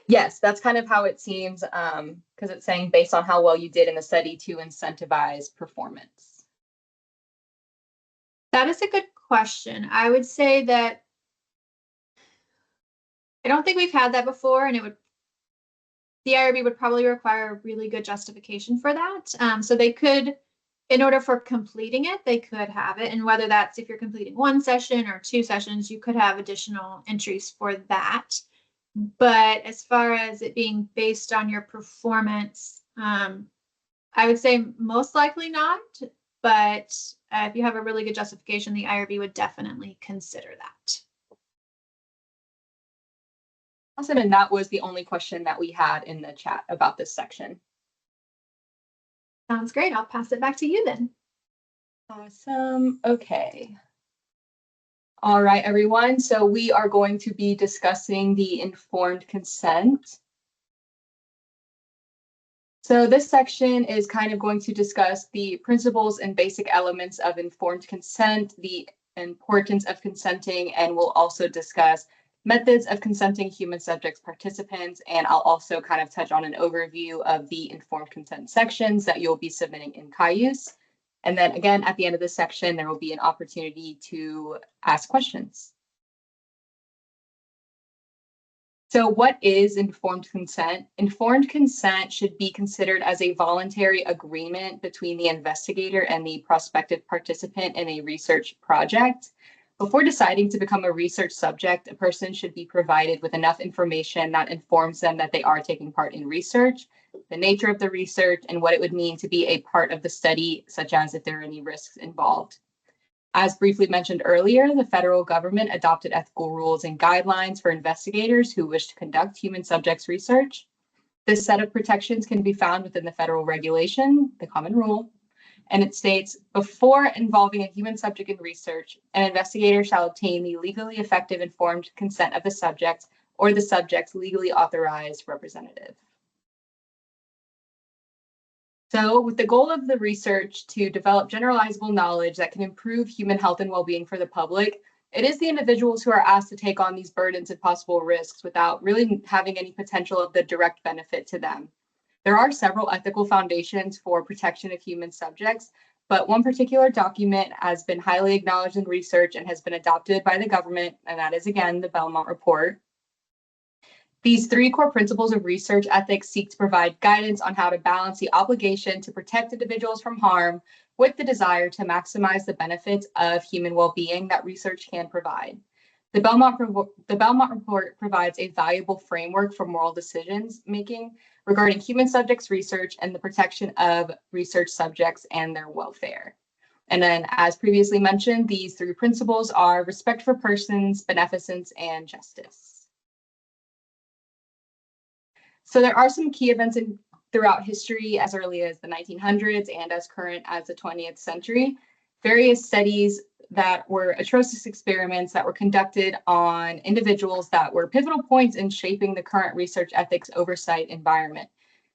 Yes, that's kind of how it seems, because it's saying based on how well you did in the study to incentivize performance. That is a good question. I would say that I don't think we've had that before, and the IRB would probably require a really good justification for that. So they could, in order for completing it, they could have it. And whether that's if you're completing one session or 2 sessions, you could have additional entries for that. But as far as it being based on your performance, I would say most likely not. But if you have a really good justification, the IRB would definitely consider that. Awesome, and that was the only question that we had in the chat about this section. Sounds great. I'll pass it back to you then. Awesome, okay. All right, everyone, so we are going to be discussing the informed consent. So this section is kind of going to discuss the principles and basic elements of informed consent, the importance of consenting, and we'll also discuss methods of consenting human subjects participants, and I'll also kind of touch on an overview of the informed consent sections that you'll be submitting in Cayuse. And then again, at the end of this section, there will be an opportunity to ask questions. So what is informed consent? Informed consent should be considered as a voluntary agreement between the investigator and the prospective participant in a research project. Before deciding to become a research subject, a person should be provided with enough information that informs them that they are taking part in research, the nature of the research, and what it would mean to be a part of the study, such as if there are any risks involved. As briefly mentioned earlier, the federal government adopted ethical rules and guidelines for investigators who wish to conduct human subjects research. This set of protections can be found within the federal regulation, the Common Rule, and it states, before involving a human subject in research, an investigator shall obtain the legally effective informed consent of the subject or the subject's legally authorized representative. So with the goal of the research to develop generalizable knowledge that can improve human health and well-being for the public, it is the individuals who are asked to take on these burdens and possible risks without really having any potential of the direct benefit to them. There are several ethical foundations for protection of human subjects, but one particular document has been highly acknowledged in research and has been adopted by the government, and that is, again, the Belmont Report. These three core principles of research ethics seek to provide guidance on how to balance the obligation to protect individuals from harm with the desire to maximize the benefits of human well-being that research can provide. The Belmont Report provides a valuable framework for moral decisions making regarding human subjects research and the protection of research subjects and their welfare. And then, as previously mentioned, these three principles are respect for persons, beneficence, and justice. So there are some key events throughout history as early as the 1900s and as current as the 20th century. Various studies that were atrocious experiments that were conducted on individuals that were pivotal points in shaping the current research ethics oversight environment.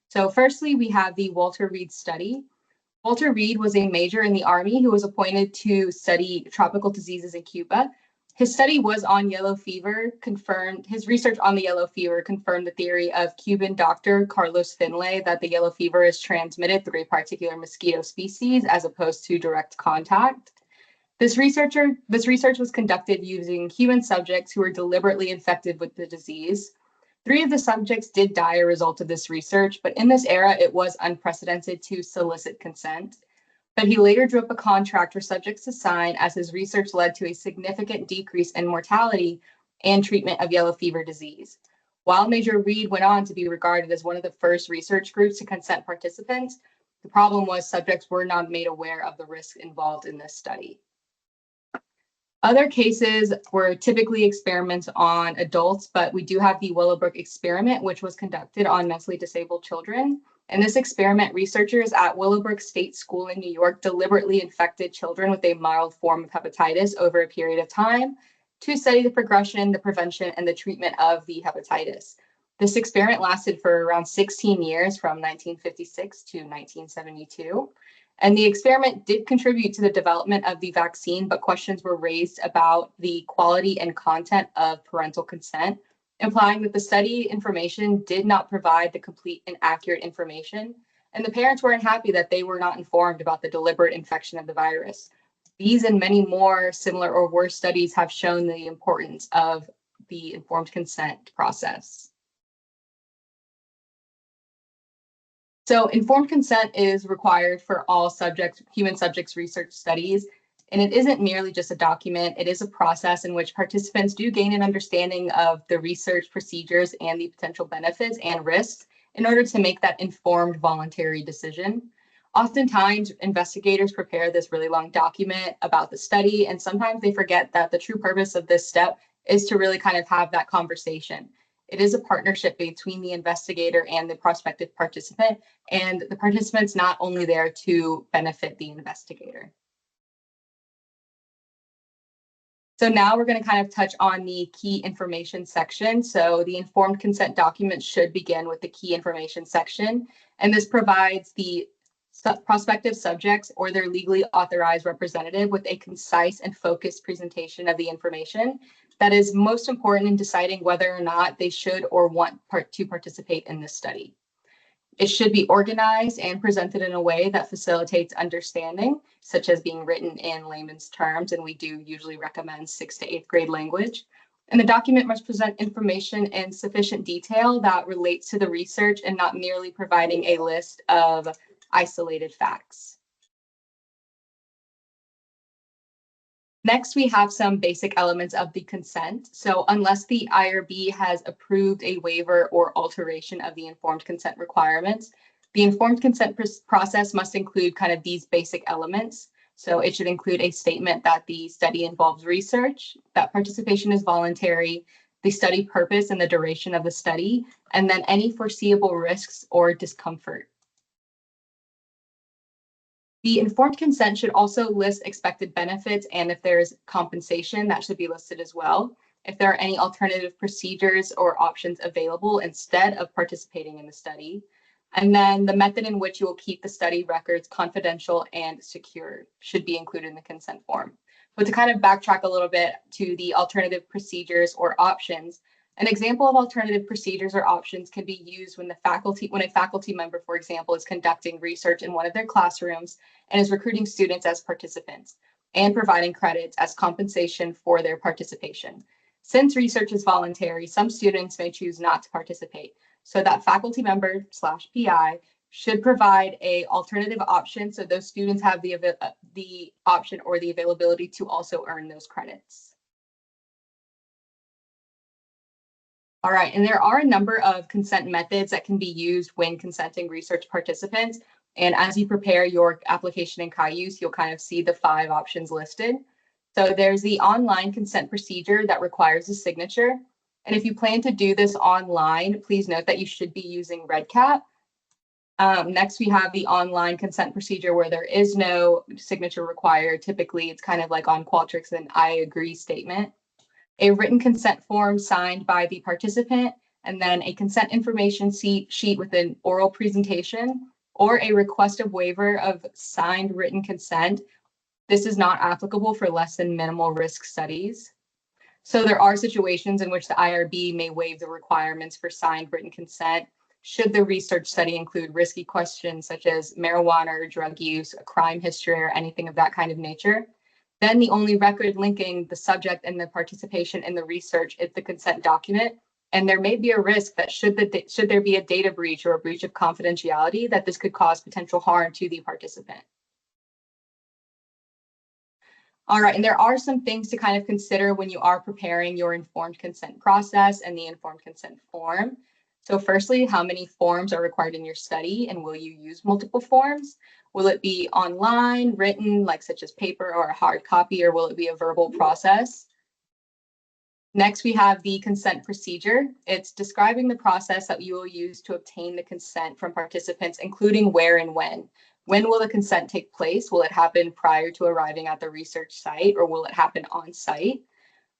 So firstly, we have the Walter Reed study. Walter Reed was a major in the Army who was appointed to study tropical diseases in Cuba. His study was on yellow fever, his research on the yellow fever confirmed the theory of Cuban doctor Carlos Finlay that the yellow fever is transmitted through a particular mosquito species as opposed to direct contact. This research was conducted using human subjects who were deliberately infected with the disease. 3 of the subjects did die as a result of this research, but in this era, it was unprecedented to solicit consent. But he later drew up a contract for subjects to sign as his research led to a significant decrease in mortality and treatment of yellow fever disease. While Major Reed went on to be regarded as one of the first research groups to consent participants, the problem was subjects were not made aware of the risks involved in this study. Other cases were typically experiments on adults, but we do have the Willowbrook experiment, which was conducted on mentally disabled children. In this experiment, researchers at Willowbrook State School in New York deliberately infected children with a mild form of hepatitis over a period of time to study the progression, the prevention, and the treatment of the hepatitis. This experiment lasted for around 16 years from 1956 to 1972. And the experiment did contribute to the development of the vaccine, but questions were raised about the quality and content of parental consent, implying that the study information did not provide the complete and accurate information, and the parents were unhappy that they were not informed about the deliberate infection of the virus. These and many more similar or worse studies have shown the importance of the informed consent process. So informed consent is required for all human subjects research studies, and it isn't merely just a document. It is a process in which participants do gain an understanding of the research procedures and the potential benefits and risks in order to make that informed voluntary decision. Oftentimes, investigators prepare this really long document about the study, and sometimes they forget that the true purpose of this step is to really kind of have that conversation. It is a partnership between the investigator and the prospective participant, and the participant's not only there to benefit the investigator. So now we're going to kind of touch on the key information section. So the informed consent document should begin with the key information section, and this provides the prospective subjects or their legally authorized representative with a concise and focused presentation of the information that is most important in deciding whether or not they should or want to participate in this study. It should be organized and presented in a way that facilitates understanding, such as being written in layman's terms, and we do usually recommend 6th to 8th grade language. And the document must present information in sufficient detail that relates to the research and not merely providing a list of isolated facts. Next, we have some basic elements of the consent. So unless the IRB has approved a waiver or alteration of the informed consent requirements, the informed consent process must include kind of these basic elements. So it should include a statement that the study involves research, that participation is voluntary, the study purpose and the duration of the study, and then any foreseeable risks or discomfort. The informed consent should also list expected benefits, and if there's compensation, that should be listed as well. If there are any alternative procedures or options available instead of participating in the study. And then the method in which you will keep the study records confidential and secure should be included in the consent form. But to kind of backtrack a little bit to the alternative procedures or options, an example of alternative procedures or options can be used when a faculty member, for example, is conducting research in one of their classrooms and is recruiting students as participants and providing credits as compensation for their participation. Since research is voluntary, some students may choose not to participate. So that faculty member / PI should provide an alternative option so those students have the option or the availability to also earn those credits. All right, and there are a number of consent methods that can be used when consenting research participants. And as you prepare your application in Cayuse, you'll kind of see the 5 options listed. So there's the online consent procedure that requires a signature. And if you plan to do this online, please note that you should be using REDCap. Next, we have the online consent procedure where there is no signature required. Typically, it's kind of like on Qualtrics an I agree statement. A written consent form signed by the participant, and then a consent information sheet with an oral presentation, or a request of waiver of signed written consent. This is not applicable for less than minimal risk studies. So there are situations in which the IRB may waive the requirements for signed written consent should the research study include risky questions such as marijuana or drug use, a crime history, or anything of that kind of nature. Then the only record linking the subject and the participation in the research is the consent document. And there may be a risk that should there be a data breach or a breach of confidentiality, that this could cause potential harm to the participant. All right, and there are some things to kind of consider when you are preparing your informed consent process and the informed consent form. So firstly, how many forms are required in your study, and will you use multiple forms? Will it be online, written, like such as paper or a hard copy, or will it be a verbal process? Next, we have the consent procedure. It's describing the process that you will use to obtain the consent from participants, including where and when. When will the consent take place? Will it happen prior to arriving at the research site, or will it happen on site?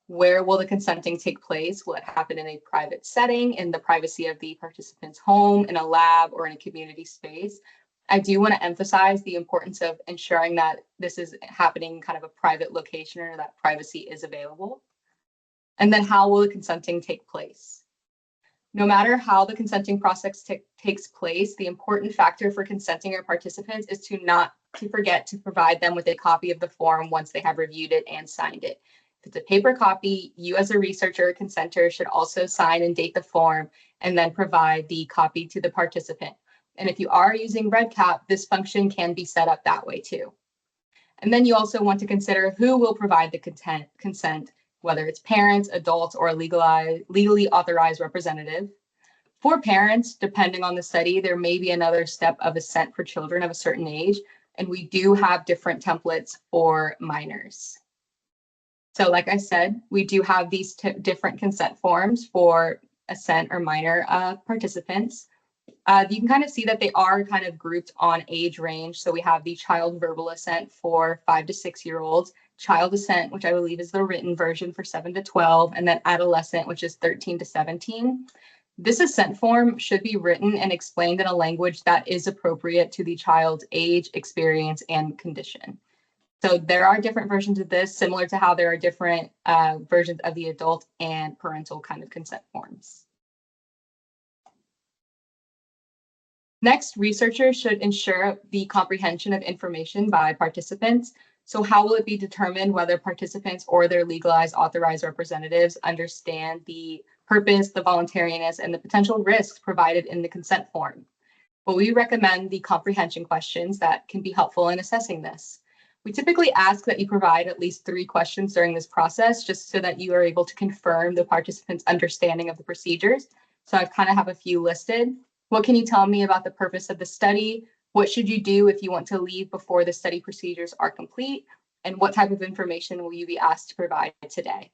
Where will the consenting take place? Will it happen in a private setting, in the privacy of the participant's home, in a lab, or in a community space? I do want to emphasize the importance of ensuring that this is happening in kind of a private location, or that privacy is available. And then how will the consenting take place? No matter how the consenting process takes place, the important factor for consenting your participants is to not to forget to provide them with a copy of the form once they have reviewed it and signed it. If it's a paper copy, you as a researcher or consenter should also sign and date the form and then provide the copy to the participant. And if you are using REDCap, this function can be set up that way too. And then you also want to consider who will provide the consent, whether it's parents, adults, or a legally authorized representative. For parents, depending on the study, there may be another step of assent for children of a certain age, and we do have different templates for minors. So like I said, we do have these different consent forms for assent or minor participants. You can kind of see that they are kind of grouped on age range. So we have the child verbal assent for 5 to 6 year olds, child assent, which I believe is the written version for 7 to 12, and then adolescent, which is 13 to 17. This assent form should be written and explained in a language that is appropriate to the child's age, experience, and condition. So there are different versions of this, similar to how there are different versions of the adult and parental kind of consent forms. Next, researchers should ensure the comprehension of information by participants. So how will it be determined whether participants or their legalized authorized representatives understand the purpose, the voluntariness, and the potential risks provided in the consent form? Well, we recommend the comprehension questions that can be helpful in assessing this. We typically ask that you provide at least 3 questions during this process, just so that you are able to confirm the participants' understanding of the procedures. So I kind of have a few listed. What can you tell me about the purpose of the study? What should you do if you want to leave before the study procedures are complete? And what type of information will you be asked to provide today?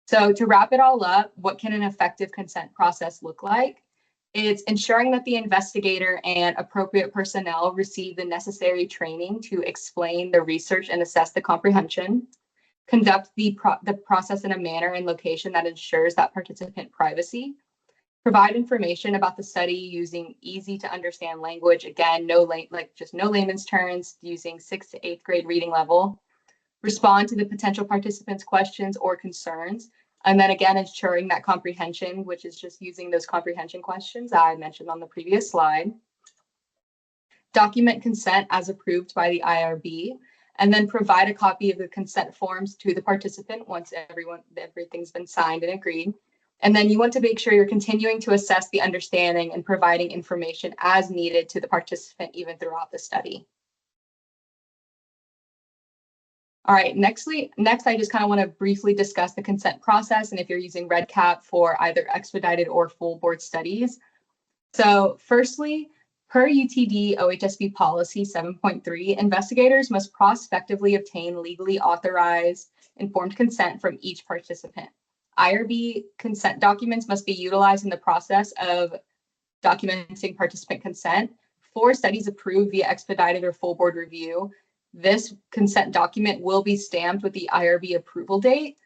So to wrap it all up, what can an effective consent process look like? It's ensuring that the investigator and appropriate personnel receive the necessary training to explain the research and assess the comprehension, conduct the process in a manner and location that ensures that participant privacy, provide information about the study using easy to understand language, again, no layman's terms, using 6th to 8th grade reading level, respond to the potential participants' questions or concerns, and then again, ensuring that comprehension, which is just using those comprehension questions I mentioned on the previous slide. Document consent as approved by the IRB, and then provide a copy of the consent forms to the participant once everything's been signed and agreed. And then you want to make sure you're continuing to assess the understanding and providing information as needed to the participant even throughout the study. All right, next, I just kind of want to briefly discuss the consent process and if you're using REDCap for either expedited or full board studies. So firstly, per UTD OHSB policy 7.3, investigators must prospectively obtain legally authorized informed consent from each participant. IRB consent documents must be utilized in the process of documenting participant consent. For studies approved via expedited or full board review, this consent document will be stamped with the IRB approval date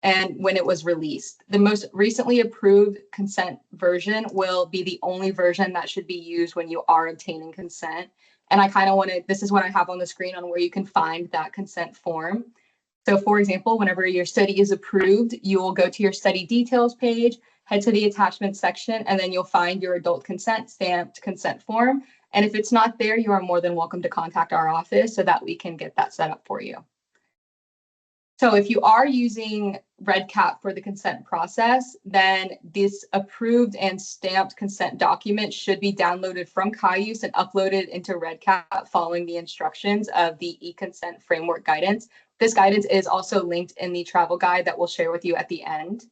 and when it was released. The most recently approved consent version will be the only version that should be used when you are obtaining consent. And I kind of want to, this is what I have on the screen on where you can find that consent form. So for example, whenever your study is approved, you will go to your study details page, head to the attachment section, and then you'll find your adult consent stamped consent form. And if it's not there, you are more than welcome to contact our office so that we can get that set up for you. So if you are using REDCap for the consent process, then this approved and stamped consent document should be downloaded from Cayuse and uploaded into REDCap following the instructions of the e-consent framework guidance. This guidance is also linked in the travel guide that we'll share with you at the end.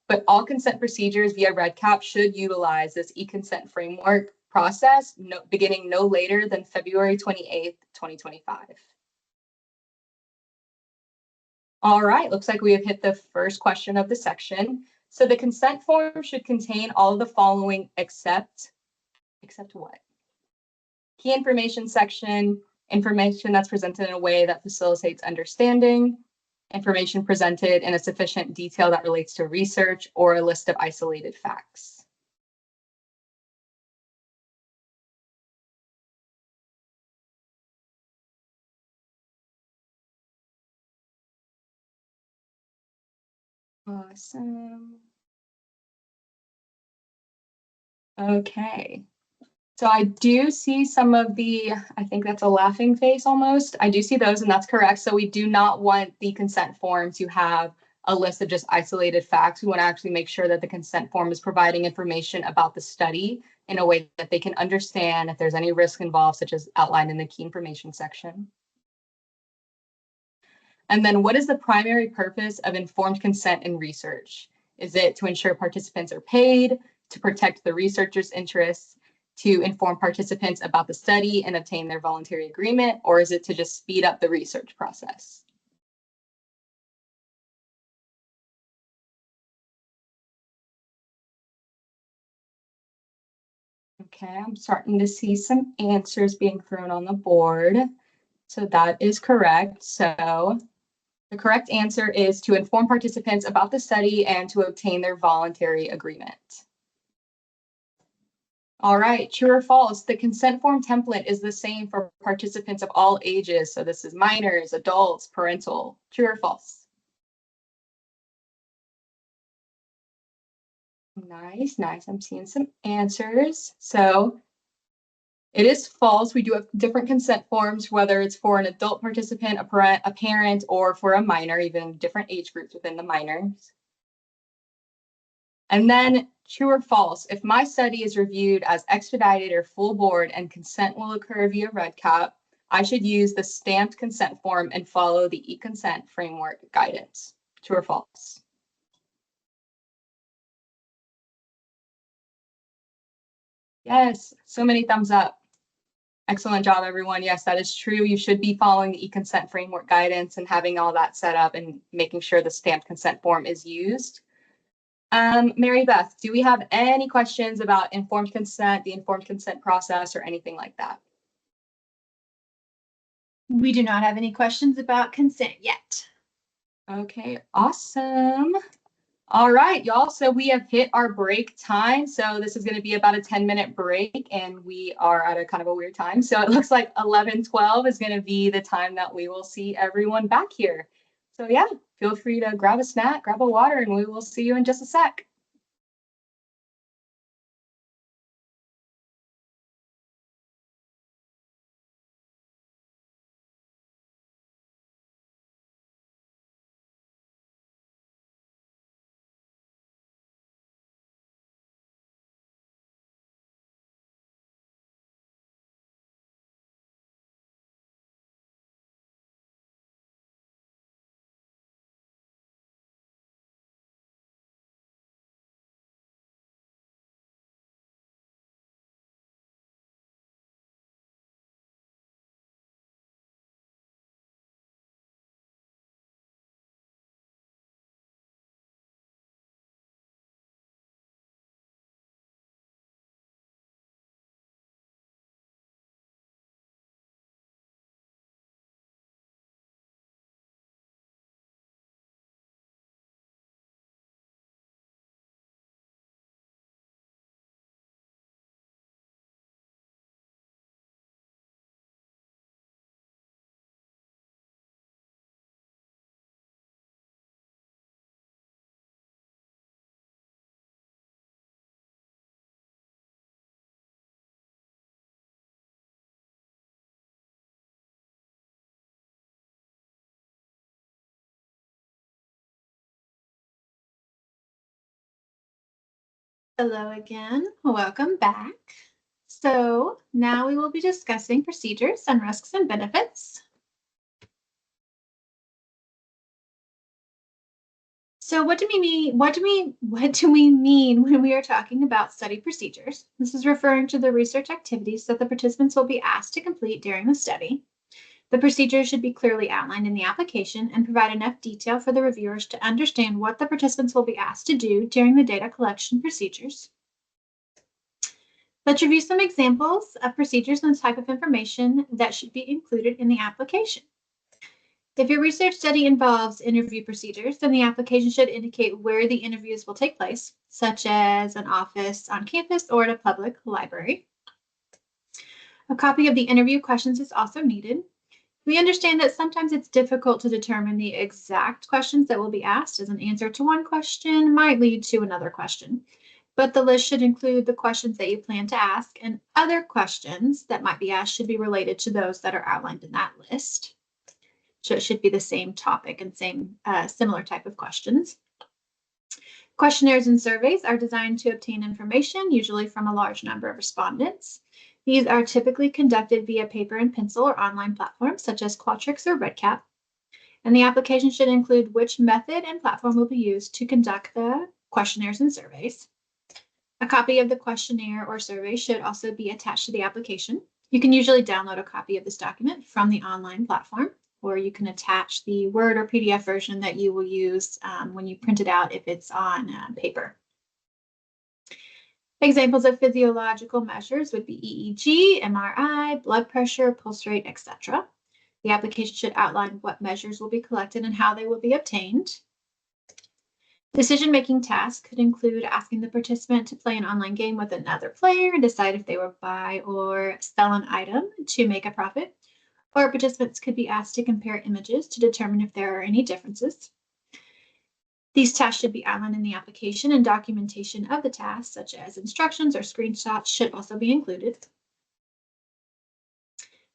But all consent procedures via REDCap should utilize this e-consent framework process beginning no later than February 28th, 2025. All right, looks like we have hit the first question of the section. So the consent form should contain all of the following except what? Key information section, information that's presented in a way that facilitates understanding, information presented in a sufficient detail that relates to research, or a list of isolated facts. Awesome. Okay. So I do see some of the, I think that's a laughing face almost. I do see those, and that's correct. So we do not want the consent form to have a list of just isolated facts. We want to actually make sure that the consent form is providing information about the study in a way that they can understand if there's any risk involved, such as outlined in the key information section. And then what is the primary purpose of informed consent in research? Is it to ensure participants are paid, to protect the researcher's interests, to inform participants about the study and obtain their voluntary agreement, or is it to just speed up the research process? Okay, I'm starting to see some answers being thrown on the board. So that is correct. So the correct answer is to inform participants about the study and to obtain their voluntary agreement. All right, true or false? The consent form template is the same for participants of all ages. So this is minors, adults, parental. True or false? Nice, nice. I'm seeing some answers. So it is false. We do have different consent forms, whether it's for an adult participant, a parent, or for a minor, even different age groups within the minors. And then true or false, if my study is reviewed as expedited or full board and consent will occur via REDCap, I should use the stamped consent form and follow the e-consent framework guidance. True or false? Yes, so many thumbs up. Excellent job, everyone. Yes, that is true. You should be following the e-consent framework guidance and having all that set up and making sure the stamped consent form is used. Mary Beth, do we have any questions about informed consent, the informed consent process, or anything like that? We do not have any questions about consent yet. Okay, awesome. All right, y'all. So we have hit our break time. So this is going to be about a 10-minute break, and we are at a kind of a weird time. So it looks like 11:12 is going to be the time that we will see everyone back here. So yeah, feel free to grab a snack, grab a water, and we will see you in just a sec. Hello again, welcome back. So now we will be discussing procedures and risks and benefits. So what do we mean when we are talking about study procedures? This is referring to the research activities that the participants will be asked to complete during the study. The procedures should be clearly outlined in the application and provide enough detail for the reviewers to understand what the participants will be asked to do during the data collection procedures. Let's review some examples of procedures and the type of information that should be included in the application. If your research study involves interview procedures, then the application should indicate where the interviews will take place, such as an office on campus or at a public library. A copy of the interview questions is also needed. We understand that sometimes it's difficult to determine the exact questions that will be asked, as an answer to one question might lead to another question. But the list should include the questions that you plan to ask, and other questions that might be asked should be related to those that are outlined in that list. So it should be the same topic and same similar type of questions. Questionnaires and surveys are designed to obtain information, usually from a large number of respondents. These are typically conducted via paper and pencil or online platforms such as Qualtrics or REDCap. And the application should include which method and platform will be used to conduct the questionnaires and surveys. A copy of the questionnaire or survey should also be attached to the application. You can usually download a copy of this document from the online platform, or you can attach the Word or PDF version that you will use when you print it out if it's on paper. Examples of physiological measures would be EEG, MRI, blood pressure, pulse rate, etc. The application should outline what measures will be collected and how they will be obtained. Decision-making tasks could include asking the participant to play an online game with another player and decide if they will buy or sell an item to make a profit. Or participants could be asked to compare images to determine if there are any differences. These tasks should be outlined in the application, and documentation of the tasks, such as instructions or screenshots, should also be included.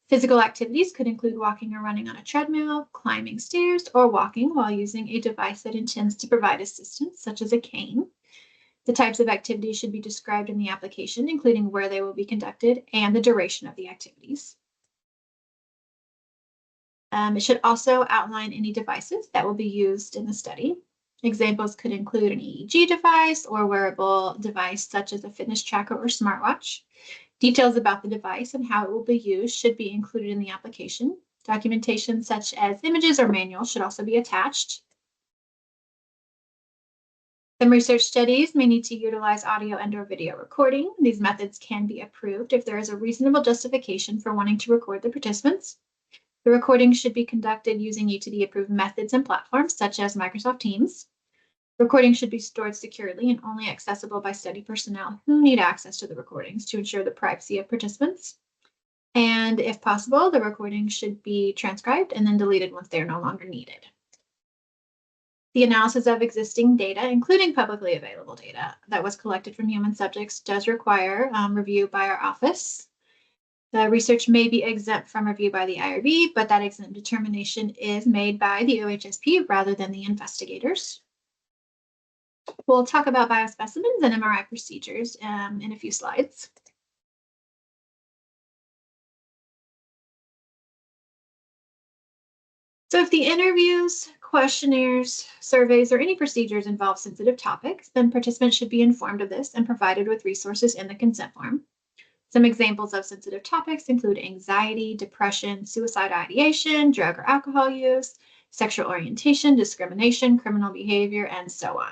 Physical activities could include walking or running on a treadmill, climbing stairs, or walking while using a device that intends to provide assistance, such as a cane. The types of activities should be described in the application, including where they will be conducted and the duration of the activities. It should also outline any devices that will be used in the study. Examples could include an EEG device or wearable device such as a fitness tracker or smartwatch. Details about the device and how it will be used should be included in the application. Documentation such as images or manuals should also be attached. Some research studies may need to utilize audio and/or video recording. These methods can be approved if there is a reasonable justification for wanting to record the participants. The recording should be conducted using UTD-approved methods and platforms such as Microsoft Teams. Recording should be stored securely and only accessible by study personnel who need access to the recordings to ensure the privacy of participants. And if possible, the recording should be transcribed and then deleted once they are no longer needed. The analysis of existing data, including publicly available data that was collected from human subjects, does require review by our office. The research may be exempt from review by the IRB, but that exempt determination is made by the OHSP rather than the investigators. We'll talk about biospecimens and MRI procedures in a few slides. So if the interviews, questionnaires, surveys, or any procedures involve sensitive topics, then participants should be informed of this and provided with resources in the consent form. Some examples of sensitive topics include anxiety, depression, suicide ideation, drug or alcohol use, sexual orientation, discrimination, criminal behavior, and so on.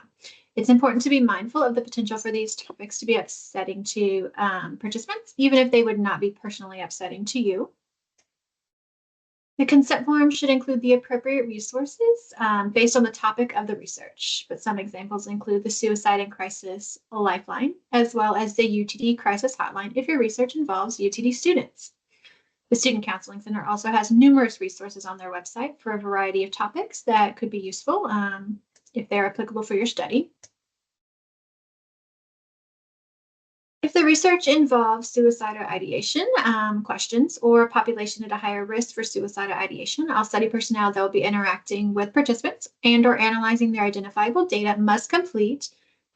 It's important to be mindful of the potential for these topics to be upsetting to participants, even if they would not be personally upsetting to you. The consent form should include the appropriate resources based on the topic of the research, but some examples include the Suicide and Crisis Lifeline, as well as the UTD Crisis Hotline if your research involves UTD students. The Student Counseling Center also has numerous resources on their website for a variety of topics that could be useful if they're applicable for your study. If the research involves suicidal ideation questions or a population at a higher risk for suicidal ideation, all study personnel that will be interacting with participants and or analyzing their identifiable data must complete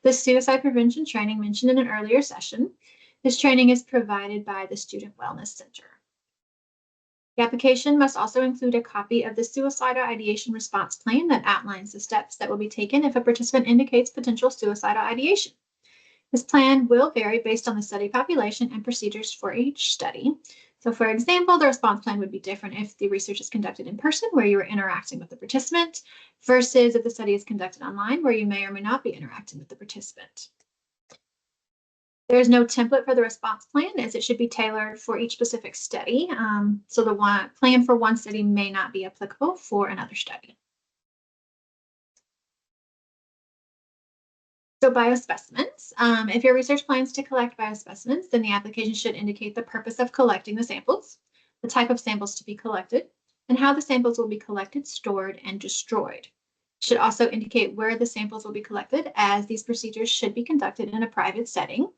the suicide prevention training mentioned in an earlier session. This training is provided by the Student Wellness Center. The application must also include a copy of the suicidal ideation response plan that outlines the steps that will be taken if a participant indicates potential suicidal ideation. This plan will vary based on the study population and procedures for each study. So for example, the response plan would be different if the research is conducted in person, where you are interacting with the participant, versus if the study is conducted online, where you may or may not be interacting with the participant. There is no template for the response plan, as it should be tailored for each specific study. So the plan for one study may not be applicable for another study. So biospecimens, if your research plans to collect biospecimens, then the application should indicate the purpose of collecting the samples, the type of samples to be collected, and how the samples will be collected, stored, and destroyed. It should also indicate where the samples will be collected, as these procedures should be conducted in a private setting.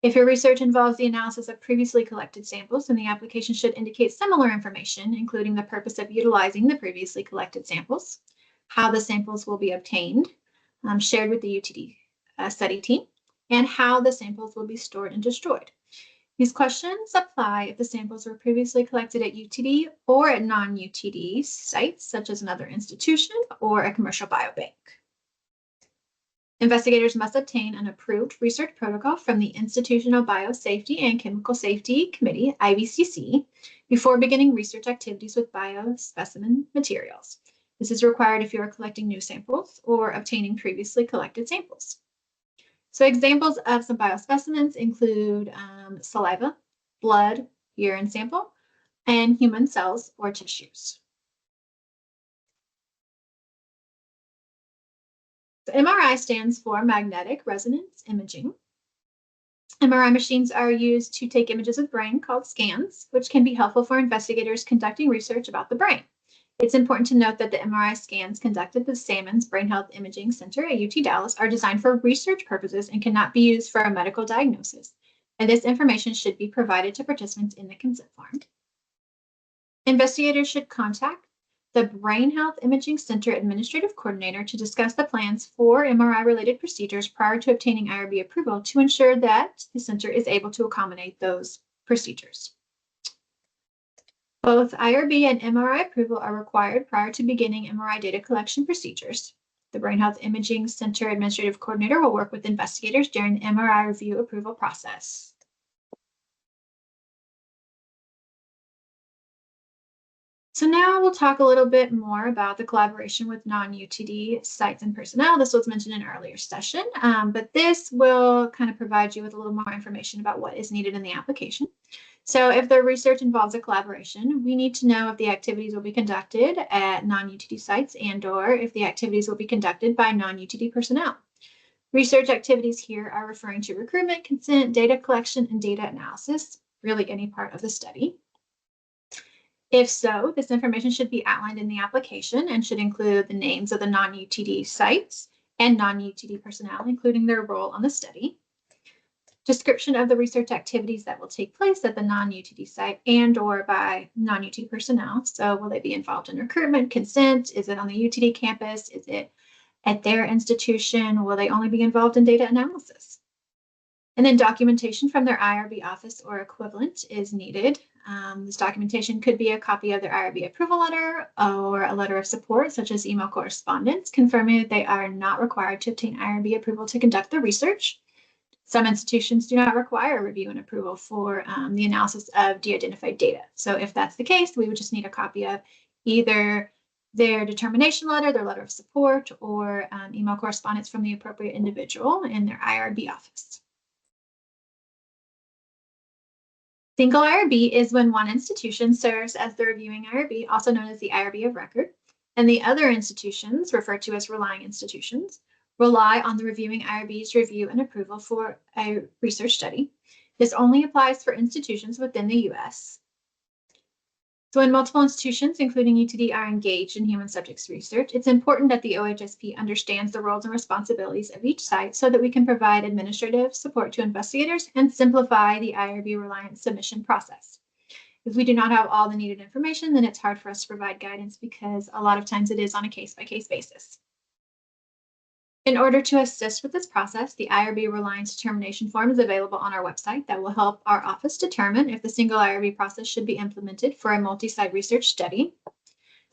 If your research involves the analysis of previously collected samples, then the application should indicate similar information, including the purpose of utilizing the previously collected samples, how the samples will be obtained, shared with the UTD study team, and how the samples will be stored and destroyed. These questions apply if the samples were previously collected at UTD or at non-UTD sites, such as another institution or a commercial biobank. Investigators must obtain an approved research protocol from the Institutional Biosafety and Chemical Safety Committee, IBCC, before beginning research activities with biospecimen materials. This is required if you are collecting new samples or obtaining previously collected samples. So examples of some biospecimens include saliva, blood, urine sample, and human cells or tissues. So MRI stands for magnetic resonance imaging. MRI machines are used to take images of the brain called scans, which can be helpful for investigators conducting research about the brain. It's important to note that the MRI scans conducted at the Sammons Brain Health Imaging Center at UT Dallas are designed for research purposes and cannot be used for a medical diagnosis. And this information should be provided to participants in the consent form. Investigators should contact the Brain Health Imaging Center Administrative Coordinator to discuss the plans for MRI-related procedures prior to obtaining IRB approval to ensure that the center is able to accommodate those procedures. Both IRB and MRI approval are required prior to beginning MRI data collection procedures. The Brain Health Imaging Center Administrative Coordinator will work with investigators during the MRI review approval process. So now we'll talk a little bit more about the collaboration with non-UTD sites and personnel. This was mentioned in an earlier session, but this will kind of provide you with a little more information about what is needed in the application. So if the research involves a collaboration, we need to know if the activities will be conducted at non-UTD sites and/or if the activities will be conducted by non-UTD personnel. Research activities here are referring to recruitment, consent, data collection, and data analysis, really any part of the study. If so, this information should be outlined in the application and should include the names of the non-UTD sites and non-UTD personnel, including their role on the study. Description of the research activities that will take place at the non-UTD site and/or by non-UTD personnel. So will they be involved in recruitment, consent? Is it on the UTD campus? Is it at their institution? Will they only be involved in data analysis? And then documentation from their IRB office or equivalent is needed. This documentation could be a copy of their IRB approval letter or a letter of support, such as email correspondence, confirming that they are not required to obtain IRB approval to conduct the research. Some institutions do not require review and approval for the analysis of de-identified data. So if that's the case, we would just need a copy of either their determination letter, their letter of support, or email correspondence from the appropriate individual in their IRB office. Single IRB is when one institution serves as the reviewing IRB, also known as the IRB of record, and the other institutions, referred to as relying institutions, rely on the reviewing IRB's review and approval for a research study. This only applies for institutions within the US. So when multiple institutions, including UTD, are engaged in human subjects research, it's important that the OHSP understands the roles and responsibilities of each site so that we can provide administrative support to investigators and simplify the IRB reliant submission process. If we do not have all the needed information, then it's hard for us to provide guidance because a lot of times it is on a case-by-case basis. In order to assist with this process, the IRB Reliance Determination Form is available on our website that will help our office determine if the single IRB process should be implemented for a multi-site research study.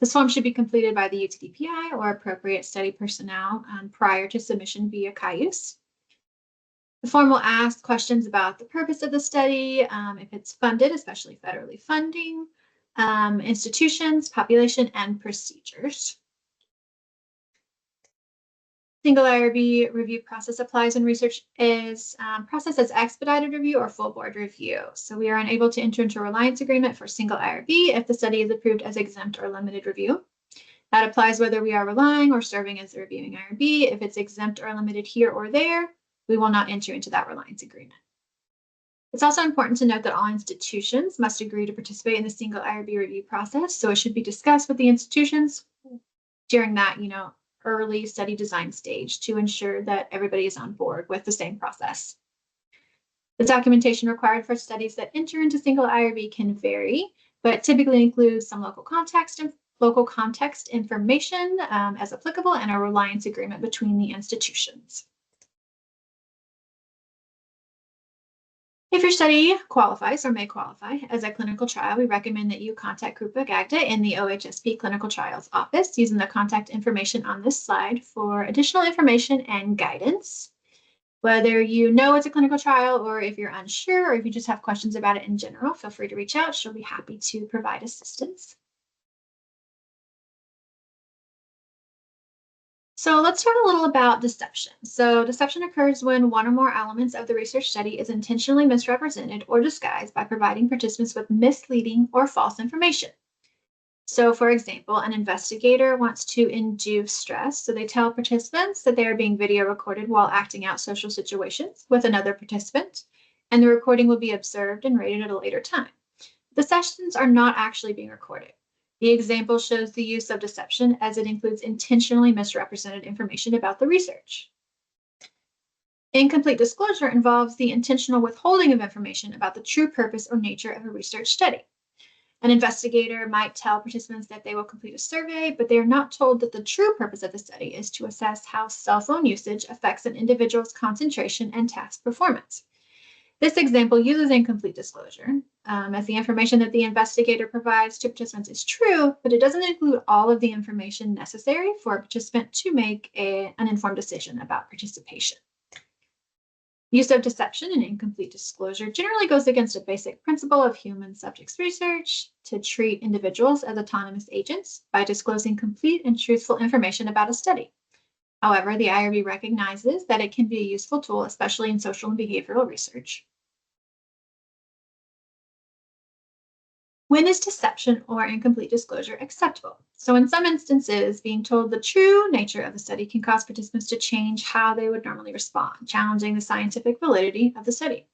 This form should be completed by the UTD-PI or appropriate study personnel prior to submission via Cayuse. The form will ask questions about the purpose of the study, if it's funded, especially federally funding, institutions, population, and procedures. Single IRB review process applies when research is processed as expedited review or full board review. So we are unable to enter into a reliance agreement for single IRB if the study is approved as exempt or limited review. That applies whether we are relying or serving as the reviewing IRB. If it's exempt or limited here or there, we will not enter into that reliance agreement. It's also important to note that all institutions must agree to participate in the single IRB review process. So it should be discussed with the institutions during that, early study design stage to ensure that everybody is on board with the same process. The documentation required for studies that enter into single IRB can vary, but typically includes some local context information as applicable and a reliance agreement between the institutions. If your study qualifies or may qualify as a clinical trial, we recommend that you contact Krupa Gagda in the OHSP Clinical Trials Office using the contact information on this slide for additional information and guidance. Whether you know it's a clinical trial or if you're unsure or if you just have questions about it in general, feel free to reach out. She'll be happy to provide assistance. So let's talk a little about deception. So deception occurs when one or more elements of the research study is intentionally misrepresented or disguised by providing participants with misleading or false information. So for example, an investigator wants to induce stress, so they tell participants that they are being video recorded while acting out social situations with another participant, and the recording will be observed and rated at a later time. The sessions are not actually being recorded. The example shows the use of deception as it includes intentionally misrepresented information about the research. Incomplete disclosure involves the intentional withholding of information about the true purpose or nature of a research study. An investigator might tell participants that they will complete a survey, but they are not told that the true purpose of the study is to assess how cell phone usage affects an individual's concentration and task performance. This example uses incomplete disclosure, as the information that the investigator provides to participants is true, but it doesn't include all of the information necessary for a participant to make an informed decision about participation. Use of deception and incomplete disclosure generally goes against a basic principle of human subjects research to treat individuals as autonomous agents by disclosing complete and truthful information about a study. However, the IRB recognizes that it can be a useful tool, especially in social and behavioral research. When is deception or incomplete disclosure acceptable? So in some instances, being told the true nature of the study can cause participants to change how they would normally respond, challenging the scientific validity of the study.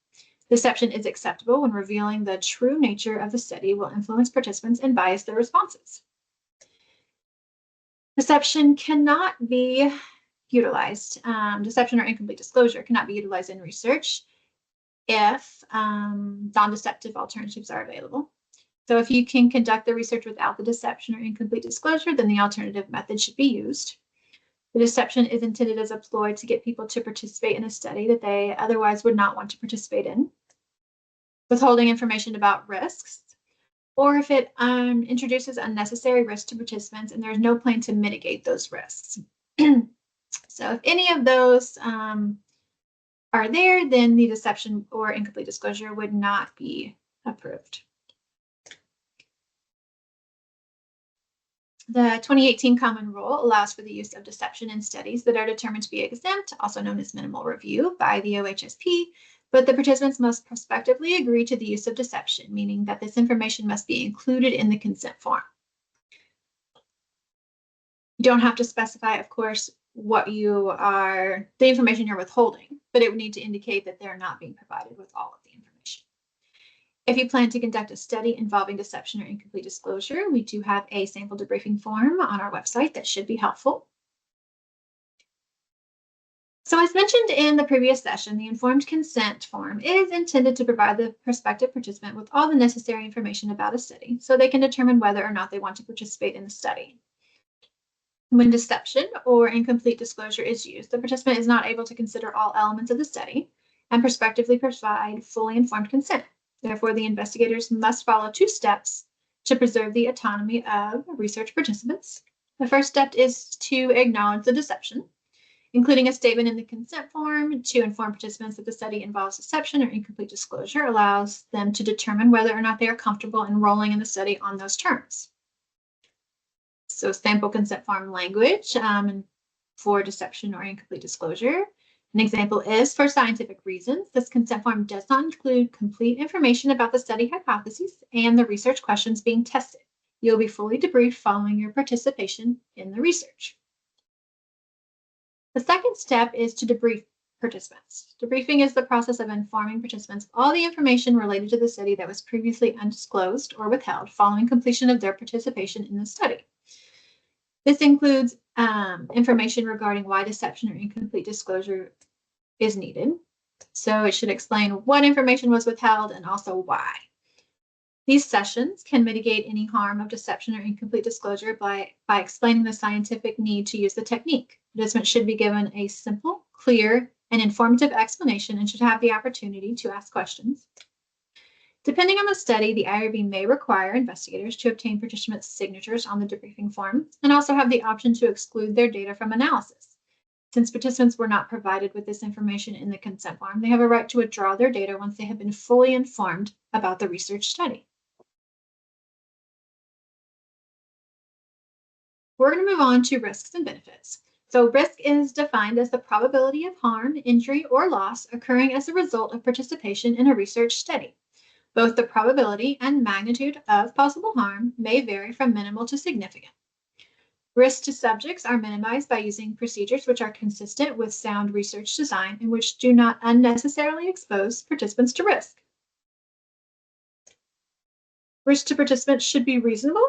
Deception is acceptable when revealing the true nature of the study will influence participants and bias their responses. Deception cannot be utilized. Deception or incomplete disclosure cannot be utilized in research if non-deceptive alternatives are available. So if you can conduct the research without the deception or incomplete disclosure, then the alternative method should be used. The deception is intended as a ploy to get people to participate in a study that they otherwise would not want to participate in. Withholding information about risks, or if it introduces unnecessary risk to participants and there's no plan to mitigate those risks. So if any of those are there, then the deception or incomplete disclosure would not be approved. The 2018 Common Rule allows for the use of deception in studies that are determined to be exempt, also known as minimal review, by the OHSP, but the participants must prospectively agree to the use of deception, meaning that this information must be included in the consent form. You don't have to specify, of course, the information you're withholding, but it would need to indicate that they're not being provided with all of the information. If you plan to conduct a study involving deception or incomplete disclosure, we do have a sample debriefing form on our website that should be helpful. So as mentioned in the previous session, the informed consent form is intended to provide the prospective participant with all the necessary information about a study so they can determine whether or not they want to participate in the study. When deception or incomplete disclosure is used, the participant is not able to consider all elements of the study and prospectively provide fully informed consent. Therefore, the investigators must follow 2 steps to preserve the autonomy of research participants. The first step is to acknowledge the deception, including a statement in the consent form to inform participants that the study involves deception or incomplete disclosure allows them to determine whether or not they are comfortable enrolling in the study on those terms. So sample consent form language for deception or incomplete disclosure. An example is, for scientific reasons, this consent form does not include complete information about the study hypotheses and the research questions being tested. You'll be fully debriefed following your participation in the research. The second step is to debrief participants. Debriefing is the process of informing participants all the information related to the study that was previously undisclosed or withheld following completion of their participation in the study. This includes information regarding why deception or incomplete disclosure is needed. So it should explain what information was withheld and also why. These sessions can mitigate any harm of deception or incomplete disclosure by explaining the scientific need to use the technique. Participants should be given a simple, clear, and informative explanation and should have the opportunity to ask questions. Depending on the study, the IRB may require investigators to obtain participants' signatures on the debriefing form and also have the option to exclude their data from analysis. Since participants were not provided with this information in the consent form, they have a right to withdraw their data once they have been fully informed about the research study. We're going to move on to risks and benefits. So risk is defined as the probability of harm, injury, or loss occurring as a result of participation in a research study. Both the probability and magnitude of possible harm may vary from minimal to significant. Risks to subjects are minimized by using procedures which are consistent with sound research design and which do not unnecessarily expose participants to risk. Risk to participants should be reasonable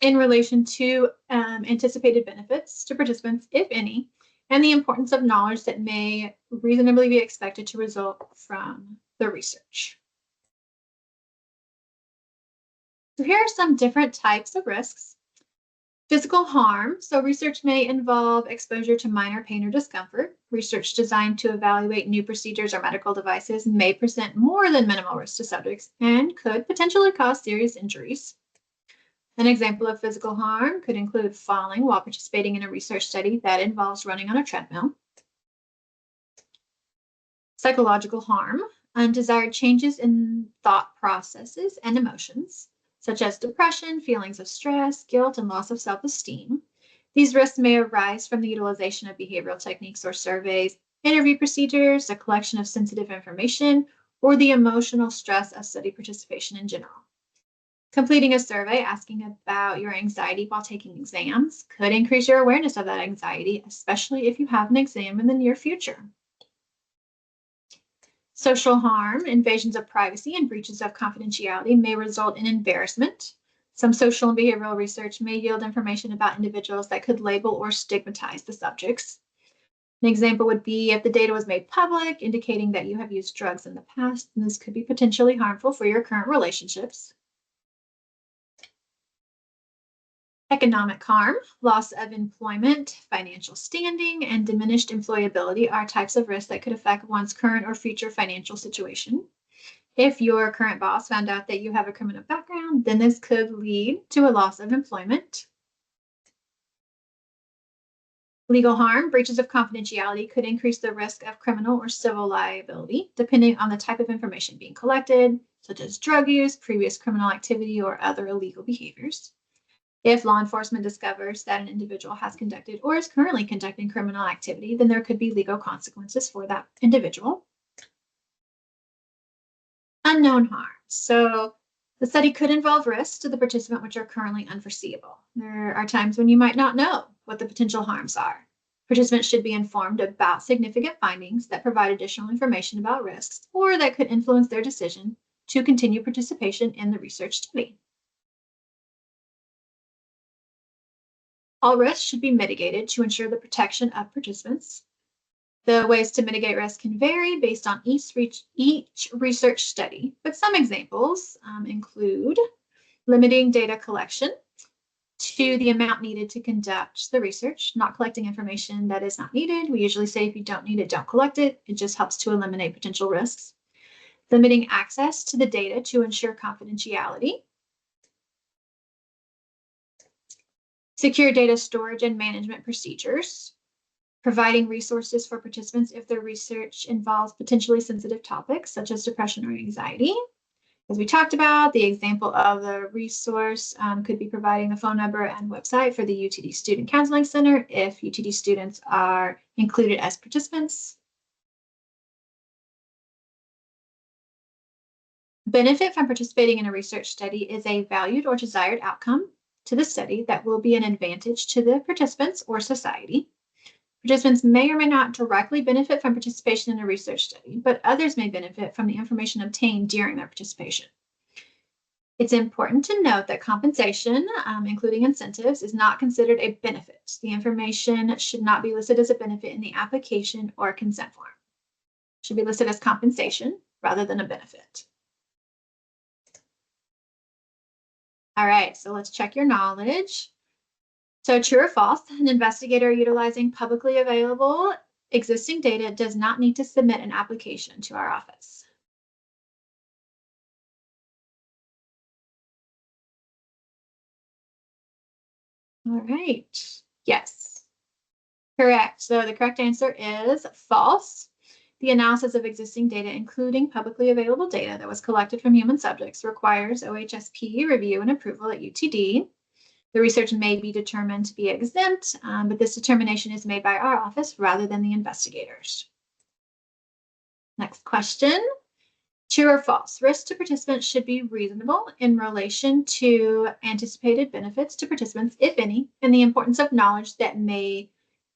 in relation to anticipated benefits to participants, if any, and the importance of knowledge that may reasonably be expected to result from the research. So here are some different types of risks. Physical harm. So research may involve exposure to minor pain or discomfort. Research designed to evaluate new procedures or medical devices may present more than minimal risk to subjects and could potentially cause serious injuries. An example of physical harm could include falling while participating in a research study that involves running on a treadmill. Psychological harm. Undesired changes in thought processes and emotions, such as depression, feelings of stress, guilt, and loss of self-esteem. These risks may arise from the utilization of behavioral techniques or surveys, interview procedures, a collection of sensitive information, or the emotional stress of study participation in general. Completing a survey asking about your anxiety while taking exams could increase your awareness of that anxiety, especially if you have an exam in the near future. Social harm, invasions of privacy, and breaches of confidentiality may result in embarrassment. Some social and behavioral research may yield information about individuals that could label or stigmatize the subjects. An example would be if the data was made public, indicating that you have used drugs in the past, and this could be potentially harmful for your current relationships. Economic harm, loss of employment, financial standing, and diminished employability are types of risks that could affect one's current or future financial situation. If your current boss found out that you have a criminal background, then this could lead to a loss of employment. Legal harm, breaches of confidentiality could increase the risk of criminal or civil liability, depending on the type of information being collected, such as drug use, previous criminal activity, or other illegal behaviors. If law enforcement discovers that an individual has conducted or is currently conducting criminal activity, then there could be legal consequences for that individual. Unknown harm. So the study could involve risks to the participant which are currently unforeseeable. There are times when you might not know what the potential harms are. Participants should be informed about significant findings that provide additional information about risks or that could influence their decision to continue participation in the research study. All risks should be mitigated to ensure the protection of participants. The ways to mitigate risk can vary based on each research study, but some examples include limiting data collection to the amount needed to conduct the research, not collecting information that is not needed. We usually say if you don't need it, don't collect it. It just helps to eliminate potential risks. Limiting access to the data to ensure confidentiality. Secure data storage and management procedures. Providing resources for participants if their research involves potentially sensitive topics such as depression or anxiety. As we talked about, the example of the resource could be providing the phone number and website for the UTD Student Counseling Center if UTD students are included as participants. Benefit from participating in a research study is a valued or desired outcome to the study that will be an advantage to the participants or society. Participants may or may not directly benefit from participation in a research study, but others may benefit from the information obtained during their participation. It's important to note that compensation, including incentives, is not considered a benefit. The information should not be listed as a benefit in the application or consent form. It should be listed as compensation rather than a benefit. All right, so let's check your knowledge. So true or false, an investigator utilizing publicly available existing data does not need to submit an application to our office. All right, yes, correct. So the correct answer is false. The analysis of existing data, including publicly available data that was collected from human subjects, requires OHSP review and approval at UTD. The research may be determined to be exempt, but this determination is made by our office rather than the investigators. Next question. True or false? Risk to participants should be reasonable in relation to anticipated benefits to participants, if any, and the importance of knowledge that may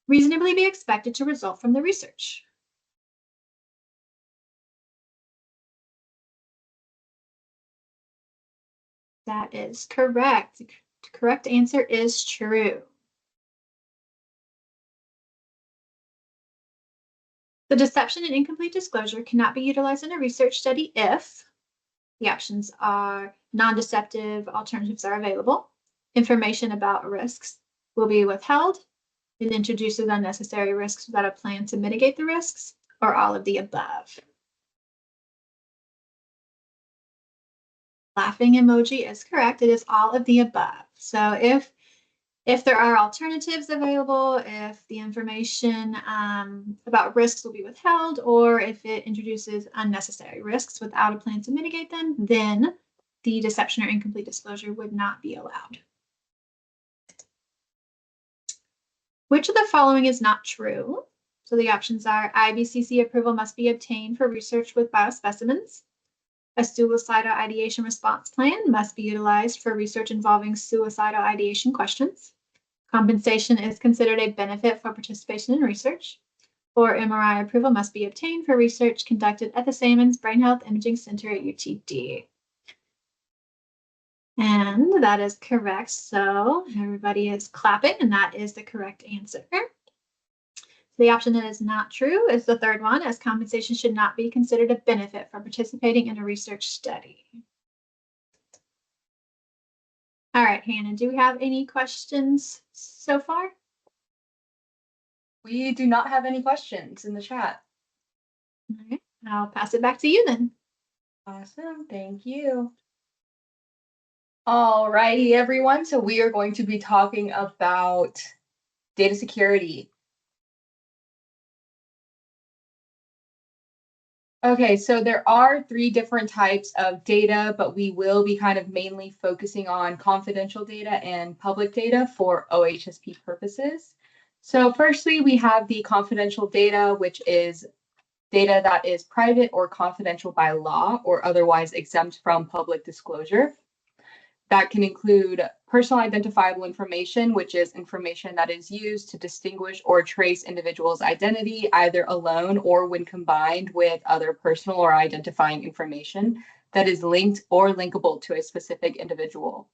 reasonably be expected to result from the research. That is correct. The correct answer is true. The deception and incomplete disclosure cannot be utilized in a research study if the options are non-deceptive alternatives are available, information about risks will be withheld, it introduces unnecessary risks without a plan to mitigate the risks, or all of the above. Laughing emoji is correct. It is all of the above. So if there are alternatives available, if the information about risks will be withheld, or if it introduces unnecessary risks without a plan to mitigate them, then the deception or incomplete disclosure would not be allowed. Which of the following is not true? So the options are IBCC approval must be obtained for research with biospecimens. A suicidal ideation response plan must be utilized for research involving suicidal ideation questions. Compensation is considered a benefit for participation in research, or MRI approval must be obtained for research conducted at the Sammons Brain Health Imaging Center at UTD. And that is correct. So everybody is clapping, and that is the correct answer. The option that is not true is the third one, as compensation should not be considered a benefit for participating in a research study. All right, Hannah, do we have any questions so far? We do not have any questions in the chat. All right, I'll pass it back to you then. Awesome, thank you. All righty, everyone. So we are going to be talking about data security. Okay, so there are 3 different types of data, but we will be kind of mainly focusing on confidential data and public data for OHSP purposes. So firstly, we have the confidential data, which is data that is private or confidential by law or otherwise exempt from public disclosure. That can include personal identifiable information, which is information that is used to distinguish or trace individuals' identity, either alone or when combined with other personal or identifying information that is linked or linkable to a specific individual.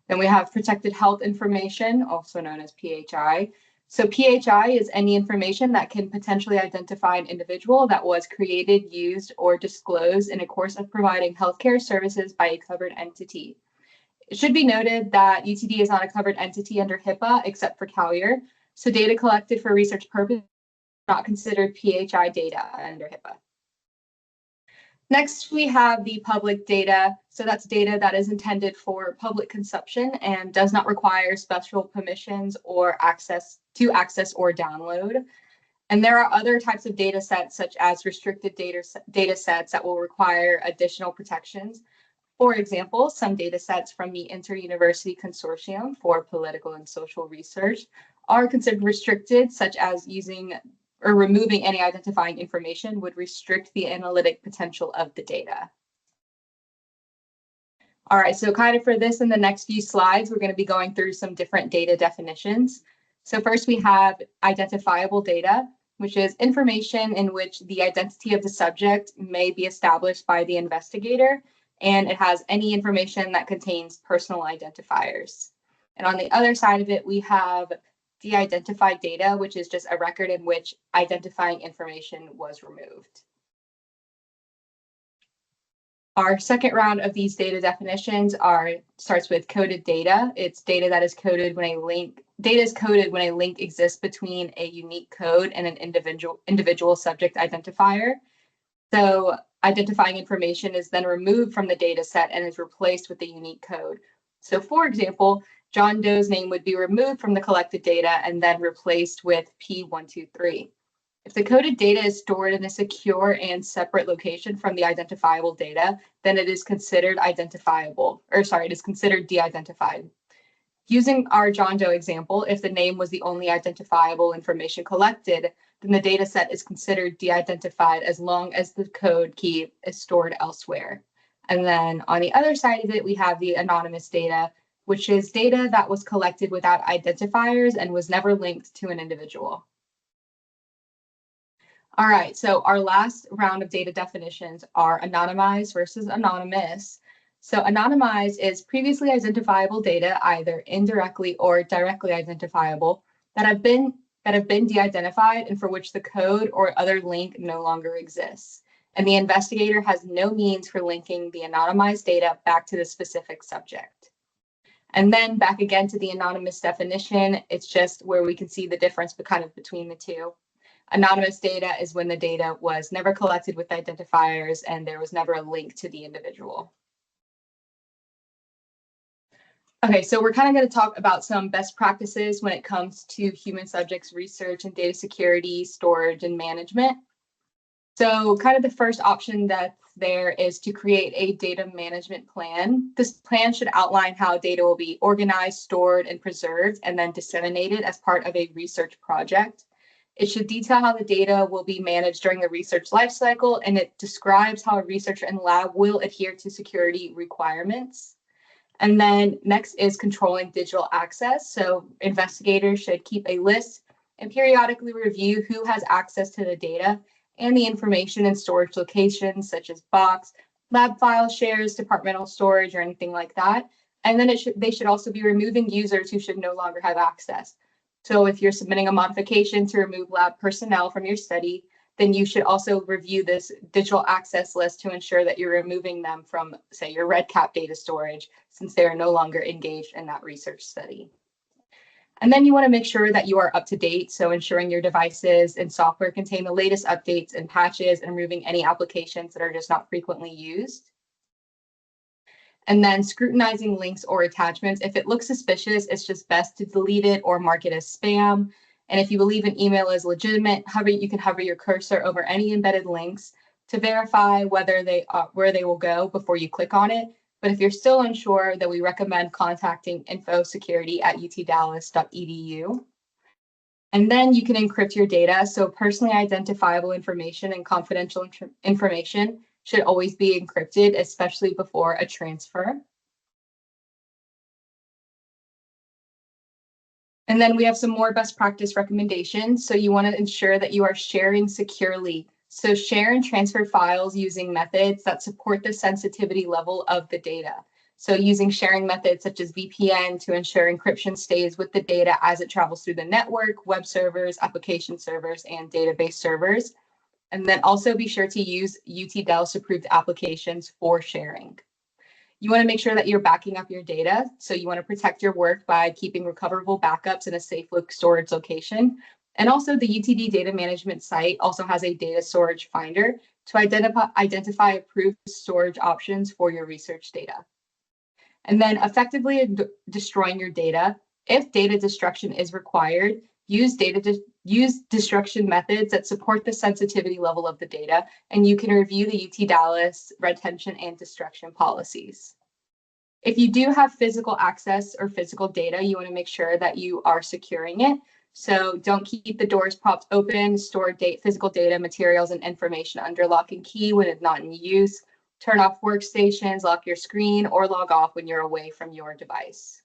Then we have protected health information, also known as PHI. So PHI is any information that can potentially identify an individual that was created, used, or disclosed in a course of providing healthcare services by a covered entity. It should be noted that UTD is not a covered entity under HIPAA except for CalYER, so data collected for research purposes is not considered PHI data under HIPAA. Next, we have the public data. So that's data that is intended for public consumption and does not require special permissions or access or download. And there are other types of data sets, such as restricted data sets that will require additional protections. For example, some data sets from the Inter-University Consortium for Political and Social Research are considered restricted, such as using or removing any identifying information would restrict the analytic potential of the data. All right, so kind of for this in the next few slides, we're going to be going through some different data definitions. So first we have identifiable data, which is information in which the identity of the subject may be established by the investigator, and it has any information that contains personal identifiers. And on the other side of it, we have de-identified data, which is just a record in which identifying information was removed. Our second round of these data definitions starts with coded data. It's data that is coded when a link exists between a unique code and an individual subject identifier. So identifying information is then removed from the data set and is replaced with the unique code. So for example, John Doe's name would be removed from the collected data and then replaced with P123. If the coded data is stored in a secure and separate location from the identifiable data, then it is considered de-identified. Using our John Doe example, if the name was the only identifiable information collected, then the data set is considered de-identified as long as the code key is stored elsewhere. And then on the other side of it, we have the anonymous data, which is data that was collected without identifiers and was never linked to an individual. All right, so our last round of data definitions are anonymized versus anonymous. So anonymized is previously identifiable data, either indirectly or directly identifiable, that have been de-identified and for which the code or other link no longer exists. And the investigator has no means for linking the anonymized data back to the specific subject. And then back again to the anonymous definition, it's just where we can see the difference between the two. Anonymous data is when the data was never collected with identifiers and there was never a link to the individual. Okay, so we're kind of going to talk about some best practices when it comes to human subjects research and data security, storage, and management. So kind of the first option that's there is to create a data management plan. This plan should outline how data will be organized, stored, and preserved, and then disseminated as part of a research project. It should detail how the data will be managed during the research lifecycle, and it describes how a researcher and lab will adhere to security requirements. And then next is controlling digital access. So investigators should keep a list and periodically review who has access to the data and the information in storage locations such as box, lab file shares, departmental storage, or anything like that. And then they should also be removing users who should no longer have access. So if you're submitting a modification to remove lab personnel from your study, then you should also review this digital access list to ensure that you're removing them from, say, your REDCap data storage, since they are no longer engaged in that research study. And then you want to make sure that you are up to date, so ensuring your devices and software contain the latest updates and patches and removing any applications that are just not frequently used. And then scrutinizing links or attachments. If it looks suspicious, it's just best to delete it or mark it as spam. And if you believe an email is legitimate, you can hover your cursor over any embedded links to verify whether where they will go before you click on it. But if you're still unsure, then we recommend contacting infosecurity@utdallas.edu. And then you can encrypt your data. So personally identifiable information and confidential information should always be encrypted, especially before a transfer. And then we have some more best practice recommendations. So you want to ensure that you are sharing securely. So share and transfer files using methods that support the sensitivity level of the data. So using sharing methods such as VPN to ensure encryption stays with the data as it travels through the network, web servers, application servers, and database servers. And then also be sure to use UT Dallas approved applications for sharing. You want to make sure that you're backing up your data. So you want to protect your work by keeping recoverable backups in a safe storage location. And also the UTD data management site also has a data storage finder to identify approved storage options for your research data. And then effectively destroying your data. If data destruction is required, use destruction methods that support the sensitivity level of the data, and you can review the UT Dallas retention and destruction policies. If you do have physical access or physical data, you want to make sure that you are securing it. So don't keep the doors propped open, store physical data, materials, and information under lock and key when it's not in use. Turn off workstations, lock your screen, or log off when you're away from your device.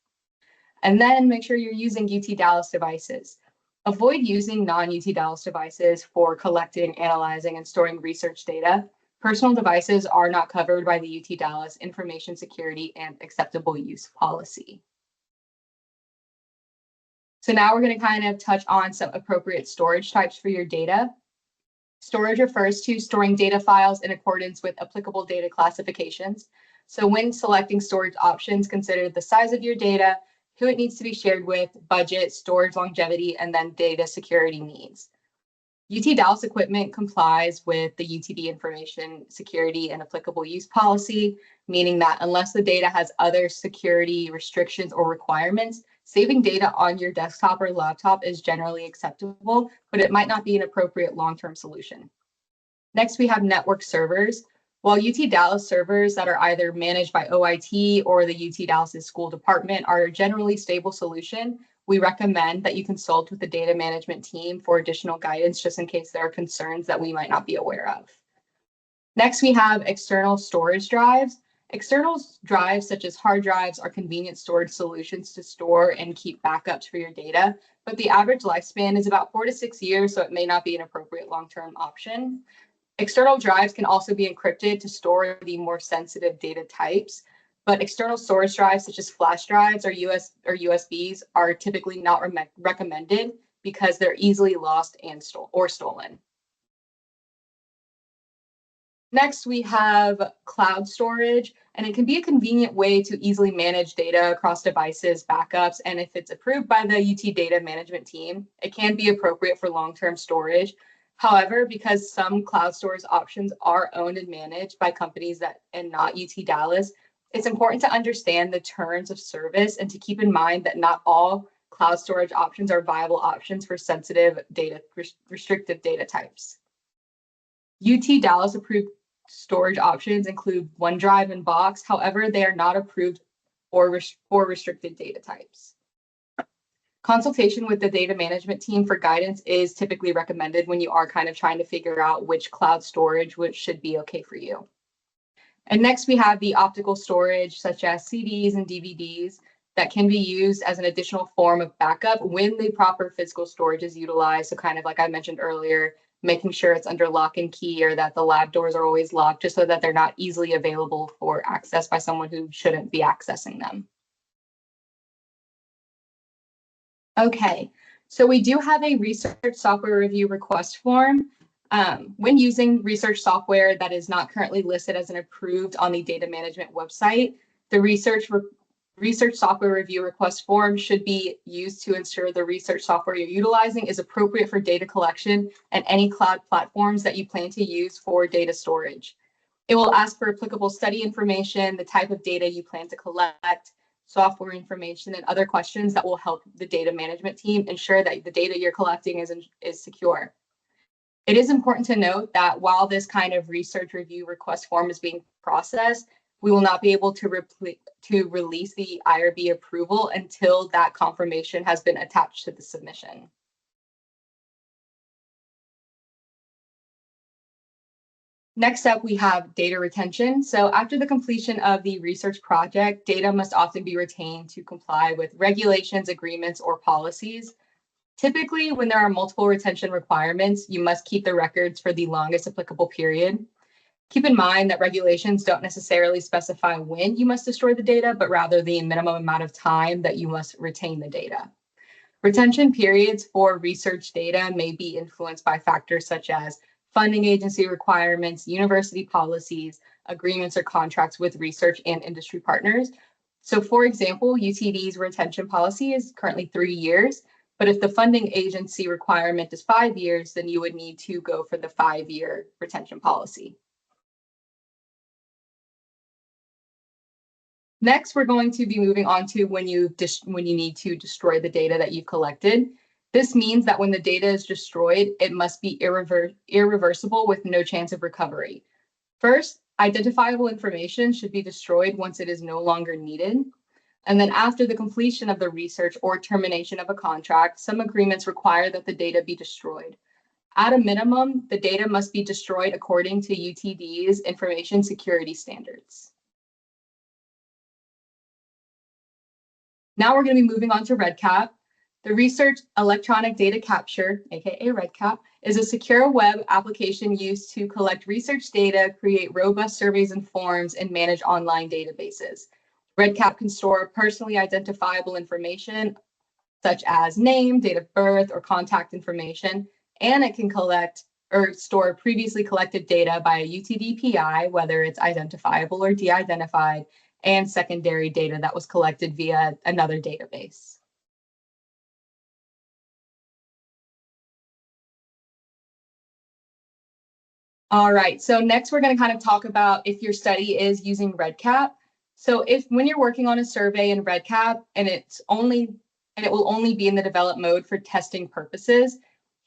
And then make sure you're using UT Dallas devices. Avoid using non-UT Dallas devices for collecting, analyzing, and storing research data. Personal devices are not covered by the UT Dallas Information Security and Acceptable Use Policy. So now we're going to kind of touch on some appropriate storage types for your data. Storage refers to storing data files in accordance with applicable data classifications. So when selecting storage options, consider the size of your data, who it needs to be shared with, budget, storage longevity, and then data security needs. UT Dallas equipment complies with the UTD Information Security and Applicable Use Policy, meaning that unless the data has other security restrictions or requirements, saving data on your desktop or laptop is generally acceptable, but it might not be an appropriate long-term solution. Next, we have network servers. While UT Dallas servers that are either managed by OIT or the UT Dallas school department are a generally stable solution, we recommend that you consult with the data management team for additional guidance just in case there are concerns that we might not be aware of. Next, we have external storage drives. External drives such as hard drives are convenient storage solutions to store and keep backups for your data, but the average lifespan is about 4 to 6 years, so it may not be an appropriate long-term option. External drives can also be encrypted to store the more sensitive data types, but external storage drives such as flash drives or USBs are typically not recommended because they're easily lost and stolen. Next, we have cloud storage, and it can be a convenient way to easily manage data across devices, backups, and if it's approved by the UT data management team, it can be appropriate for long-term storage. However, because some cloud storage options are owned and managed by companies and not UT Dallas, it's important to understand the terms of service and to keep in mind that not all cloud storage options are viable options for sensitive data, restrictive data types. UT Dallas approved storage options include OneDrive and Box. However, they are not approved for restricted data types. Consultation with the data management team for guidance is typically recommended when you are kind of trying to figure out which cloud storage should be okay for you. And next we have the optical storage such as CDs and DVDs that can be used as an additional form of backup when the proper physical storage is utilized. So kind of like I mentioned earlier, making sure it's under lock and key or that the lab doors are always locked just so that they're not easily available for access by someone who shouldn't be accessing them. Okay, so we do have a research software review request form. When using research software that is not currently listed as an approved on the data management website, the research software review request form should be used to ensure the research software you're utilizing is appropriate for data collection and any cloud platforms that you plan to use for data storage. It will ask for applicable study information, the type of data you plan to collect, software information, and other questions that will help the data management team ensure that the data you're collecting is secure. It is important to note that while this kind of research review request form is being processed, we will not be able to release the IRB approval until that confirmation has been attached to the submission. Next up, we have data retention. So after the completion of the research project, data must often be retained to comply with regulations, agreements, or policies. Typically, when there are multiple retention requirements, you must keep the records for the longest applicable period. Keep in mind that regulations don't necessarily specify when you must destroy the data, but rather the minimum amount of time that you must retain the data. Retention periods for research data may be influenced by factors such as funding agency requirements, university policies, agreements or contracts with research and industry partners. So for example, UTD's retention policy is currently 3 years, but if the funding agency requirement is 5 years, then you would need to go for the 5-year retention policy. Next, we're going to be moving on to when you need to destroy the data that you've collected. This means that when the data is destroyed, it must be irreversible with no chance of recovery. First, identifiable information should be destroyed once it is no longer needed. And then after the completion of the research or termination of a contract, some agreements require that the data be destroyed. At a minimum, the data must be destroyed according to UTD's information security standards. Now we're going to be moving on to REDCap. The Research Electronic Data Capture, aka REDCap, is a secure web application used to collect research data, create robust surveys and forms, and manage online databases. REDCap can store personally identifiable information such as name, date of birth, or contact information, and it can collect or store previously collected data by a UTD PI, whether it's identifiable or de-identified, and secondary data that was collected via another database. All right, so next we're going to kind of talk about if your study is using REDCap. So when you're working on a survey in REDCap and it will only be in the develop mode for testing purposes,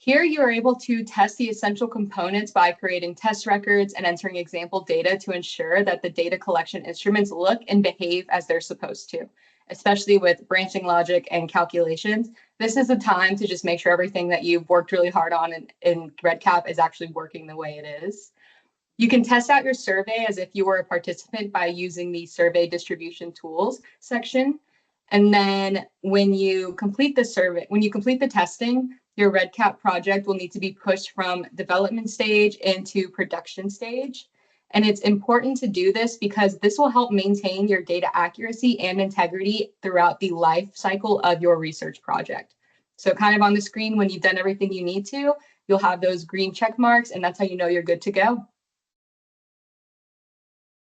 Here you are able to test the essential components by creating test records and entering example data to ensure that the data collection instruments look and behave as they're supposed to, especially with branching logic and calculations. This is the time to just make sure everything that you've worked really hard on in REDCap is actually working the way it is. You can test out your survey as if you were a participant by using the survey distribution tools section. And then when you complete the testing, your REDCap project will need to be pushed from development stage into production stage. And it's important to do this because this will help maintain your data accuracy and integrity throughout the life cycle of your research project. So kind of on the screen, when you've done everything you need to, you'll have those green check marks, and that's how you know you're good to go.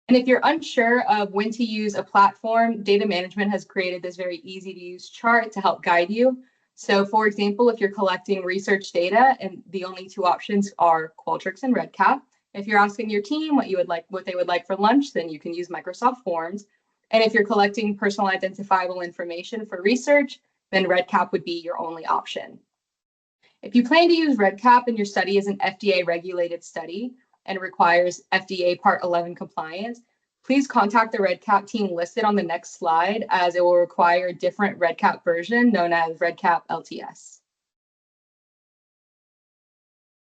And if you're unsure of when to use a platform, data management has created this very easy to use chart to help guide you. So for example, if you're collecting research data and the only two options are Qualtrics and REDCap, if you're asking your team what they would like for lunch, then you can use Microsoft Forms. And if you're collecting personal identifiable information for research, then REDCap would be your only option. If you plan to use REDCap and your study is an FDA regulated study and requires FDA Part 11 compliance, please contact the REDCap team listed on the next slide, as it will require a different REDCap version known as REDCap LTS.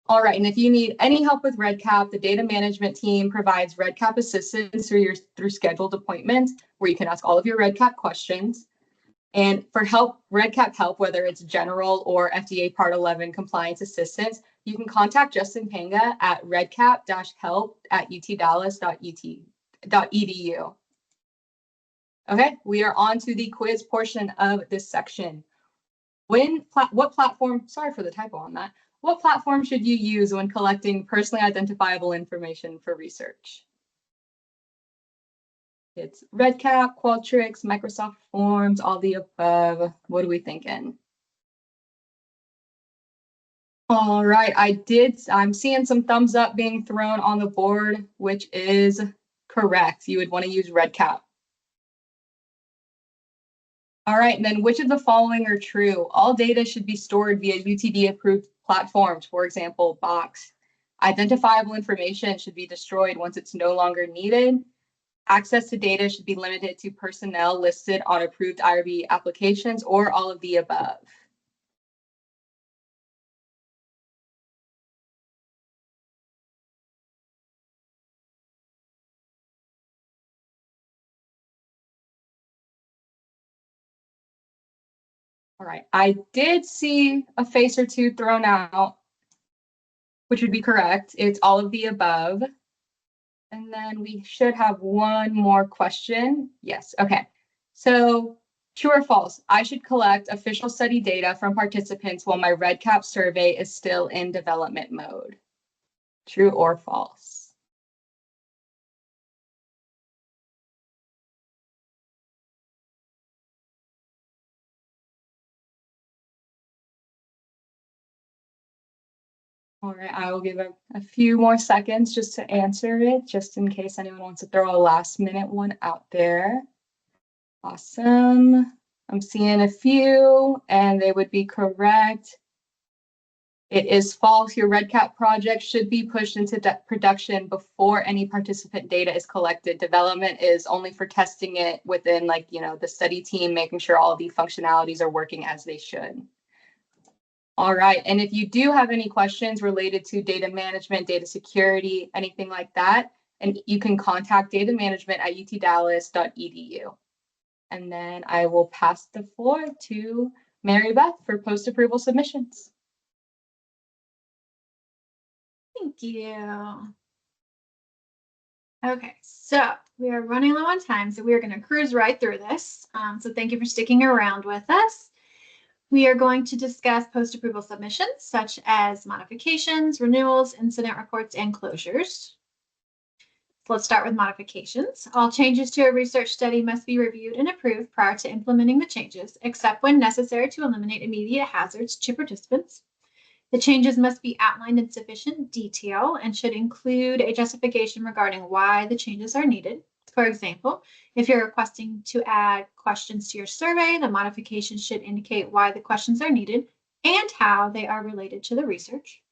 All right, and if you need any help with REDCap, the data management team provides REDCap assistance through scheduled appointments where you can ask all of your REDCap questions. And for help, REDCap help, whether it's general or FDA Part 11 compliance assistance, you can contact Justin Panga at redcap-help@utdallas.edu. Okay, we are on to the quiz portion of this section. What platform, sorry for the typo on that, what platform should you use when collecting personally identifiable information for research? It's REDCap, Qualtrics, Microsoft Forms, all the above. What are we thinking? All right, I'm seeing some thumbs up being thrown on the board, which is correct. You would want to use REDCap. All right, and then which of the following are true? All data should be stored via UTD-approved platforms, for example, Box. Identifiable information should be destroyed once it's no longer needed. Access to data should be limited to personnel listed on approved IRB applications, or all of the above. All right, I did see a face or two thrown out, which would be correct. It's all of the above. And then we should have one more question. Yes, okay. So true or false, I should collect official study data from participants while my REDCap survey is still in development mode. True or false? All right, I will give a few more seconds just to answer it, just in case anyone wants to throw a last minute one out there. Awesome. I'm seeing a few, and they would be correct. It is false. Your REDCap project should be pushed into production before any participant data is collected. Development is only for testing it within, the study team, making sure all of the functionalities are working as they should. All right, and if you do have any questions related to data management, data security, anything like that, and you can contact data management at utdallas.edu. And then I will pass the floor to Mary Beth for post-approval submissions. Thank you. Okay, so we are running low on time, so we are going to cruise right through this. So thank you for sticking around with us. We are going to discuss post-approval submissions, such as modifications, renewals, incident reports, and closures. So let's start with modifications. All changes to a research study must be reviewed and approved prior to implementing the changes, except when necessary to eliminate immediate hazards to participants. The changes must be outlined in sufficient detail and should include a justification regarding why the changes are needed. For example, if you're requesting to add questions to your survey, the modification should indicate why the questions are needed and how they are related to the research.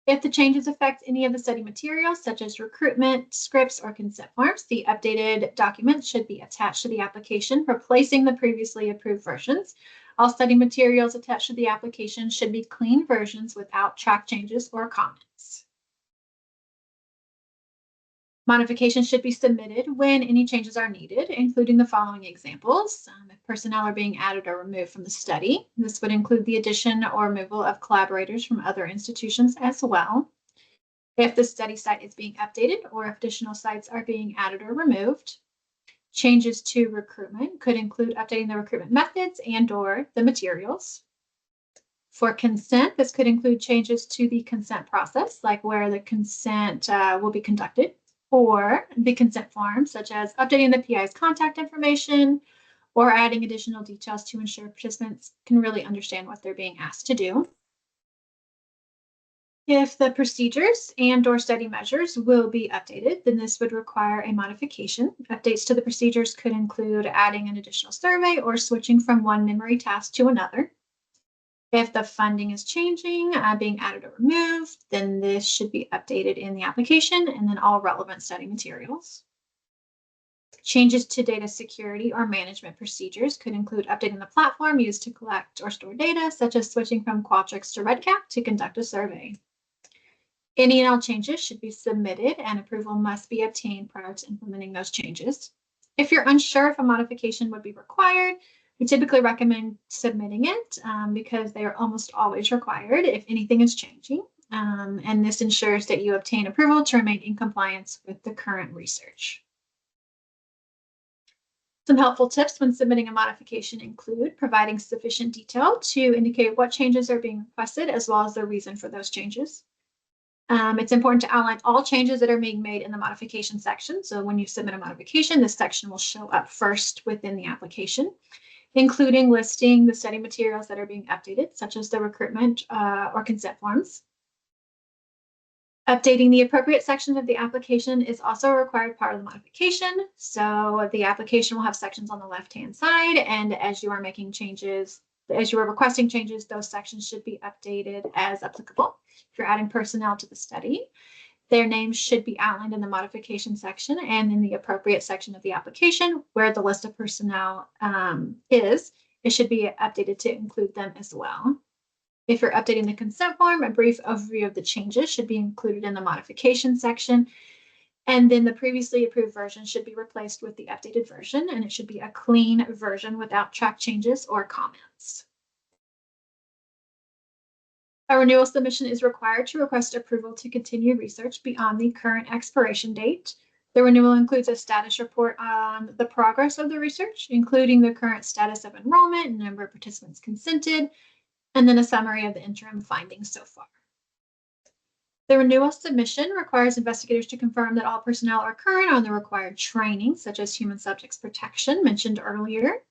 If the changes affect any of the study materials, such as recruitment, scripts, or consent forms, the updated documents should be attached to the application, replacing the previously approved versions. All study materials attached to the application should be clean versions without track changes or comments. Modifications should be submitted when any changes are needed, including the following examples. If personnel are being added or removed from the study, this would include the addition or removal of collaborators from other institutions as well. If the study site is being updated or if additional sites are being added or removed. Changes to recruitment could include updating the recruitment methods and/or the materials. For consent, this could include changes to the consent process, like where the consent will be conducted, or the consent form, such as updating the PI's contact information or adding additional details to ensure participants can really understand what they're being asked to do. If the procedures and/or study measures will be updated, then this would require a modification. Updates to the procedures could include adding an additional survey or switching from one memory task to another. If the funding is changing, being added or removed, then this should be updated in the application and then all relevant study materials. Changes to data security or management procedures could include updating the platform used to collect or store data, such as switching from Qualtrics to REDCap to conduct a survey. Any and all changes should be submitted and approval must be obtained prior to implementing those changes. If you're unsure if a modification would be required, we typically recommend submitting it because they are almost always required if anything is changing. And this ensures that you obtain approval to remain in compliance with the current research. Some helpful tips when submitting a modification include providing sufficient detail to indicate what changes are being requested, as well as the reason for those changes. It's important to outline all changes that are being made in the modification section. So when you submit a modification, this section will show up first within the application, including listing the study materials that are being updated, such as the recruitment or consent forms. Updating the appropriate sections of the application is also a required part of the modification. So the application will have sections on the left-hand side, and as you are making changes, as you are requesting changes, those sections should be updated as applicable. If you're adding personnel to the study, their names should be outlined in the modification section and in the appropriate section of the application where the list of personnel is. It should be updated to include them as well. If you're updating the consent form, a brief overview of the changes should be included in the modification section. And then the previously approved version should be replaced with the updated version, and it should be a clean version without track changes or comments. A renewal submission is required to request approval to continue research beyond the current expiration date. The renewal includes a status report on the progress of the research, including the current status of enrollment and number of participants consented, and then a summary of the interim findings so far. The renewal submission requires investigators to confirm that all personnel are current on the required training, such as human subjects protection mentioned earlier.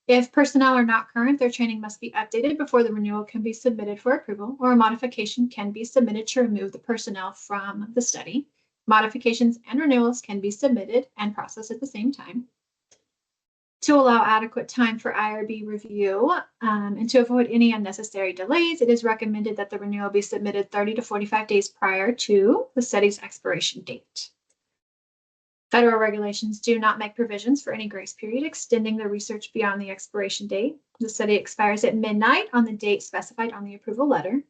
If personnel are not current, their training must be updated before the renewal can be submitted for approval, or a modification can be submitted to remove the personnel from the study. Modifications and renewals can be submitted and processed at the same time. To allow adequate time for IRB review and to avoid any unnecessary delays, it is recommended that the renewal be submitted 30 to 45 days prior to the study's expiration date. Federal regulations do not make provisions for any grace period extending the research beyond the expiration date. The study expires at midnight on the date specified on the approval letter.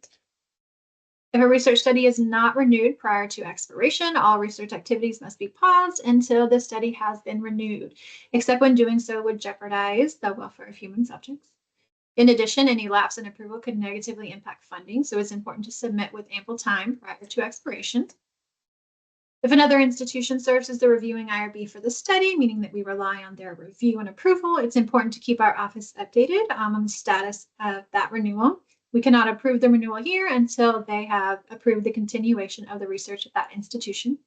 If a research study is not renewed prior to expiration, all research activities must be paused until the study has been renewed, except when doing so would jeopardize the welfare of human subjects. In addition, any lapse in approval could negatively impact funding, so it's important to submit with ample time prior to expiration. If another institution serves as the reviewing IRB for the study, meaning that we rely on their review and approval, it's important to keep our office updated on the status of that renewal. We cannot approve the renewal here until they have approved the continuation of the research at that institution.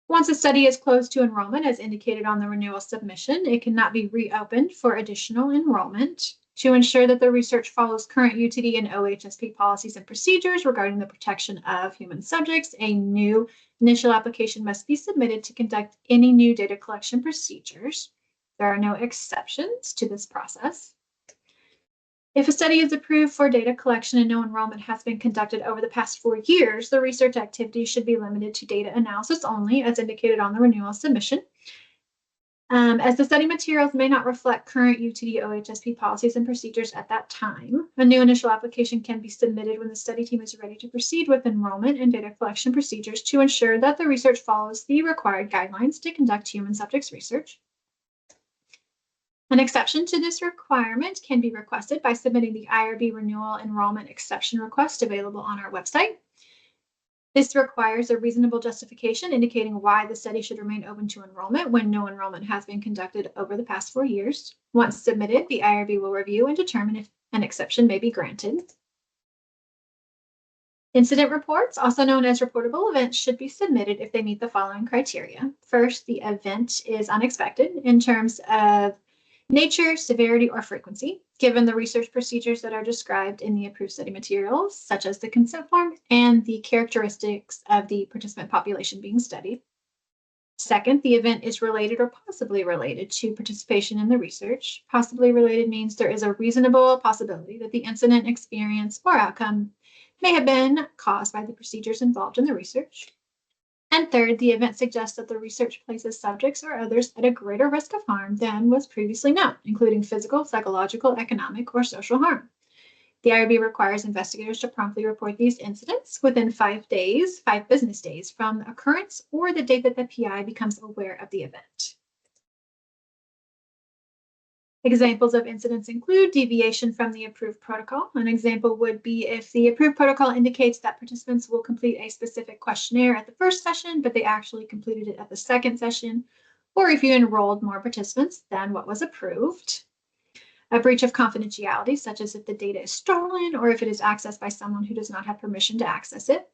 Once a study is closed to enrollment, as indicated on the renewal submission, it cannot be reopened for additional enrollment. To ensure that the research follows current UTD and OHSP policies and procedures regarding the protection of human subjects, a new initial application must be submitted to conduct any new data collection procedures. There are no exceptions to this process. If a study is approved for data collection and no enrollment has been conducted over the past 4 years, the research activity should be limited to data analysis only, as indicated on the renewal submission. As the study materials may not reflect current UTD OHSP policies and procedures at that time, a new initial application can be submitted when the study team is ready to proceed with enrollment and data collection procedures to ensure that the research follows the required guidelines to conduct human subjects research. An exception to this requirement can be requested by submitting the IRB renewal enrollment exception request available on our website. This requires a reasonable justification indicating why the study should remain open to enrollment when no enrollment has been conducted over the past 4 years. Once submitted, the IRB will review and determine if an exception may be granted. Incident reports, also known as reportable events, should be submitted if they meet the following criteria. First, the event is unexpected in terms of nature, severity, or frequency, given the research procedures that are described in the approved study materials, such as the consent form and the characteristics of the participant population being studied. Second, the event is related or possibly related to participation in the research. Possibly related means there is a reasonable possibility that the incident, experience, or outcome may have been caused by the procedures involved in the research. And third, the event suggests that the research places subjects or others at a greater risk of harm than was previously known, including physical, psychological, economic, or social harm. The IRB requires investigators to promptly report these incidents within 5 business days from the occurrence or the date that the PI becomes aware of the event. Examples of incidents include deviation from the approved protocol. An example would be if the approved protocol indicates that participants will complete a specific questionnaire at the first session, but they actually completed it at the second session, or if you enrolled more participants than what was approved. A breach of confidentiality, such as if the data is stolen or if it is accessed by someone who does not have permission to access it.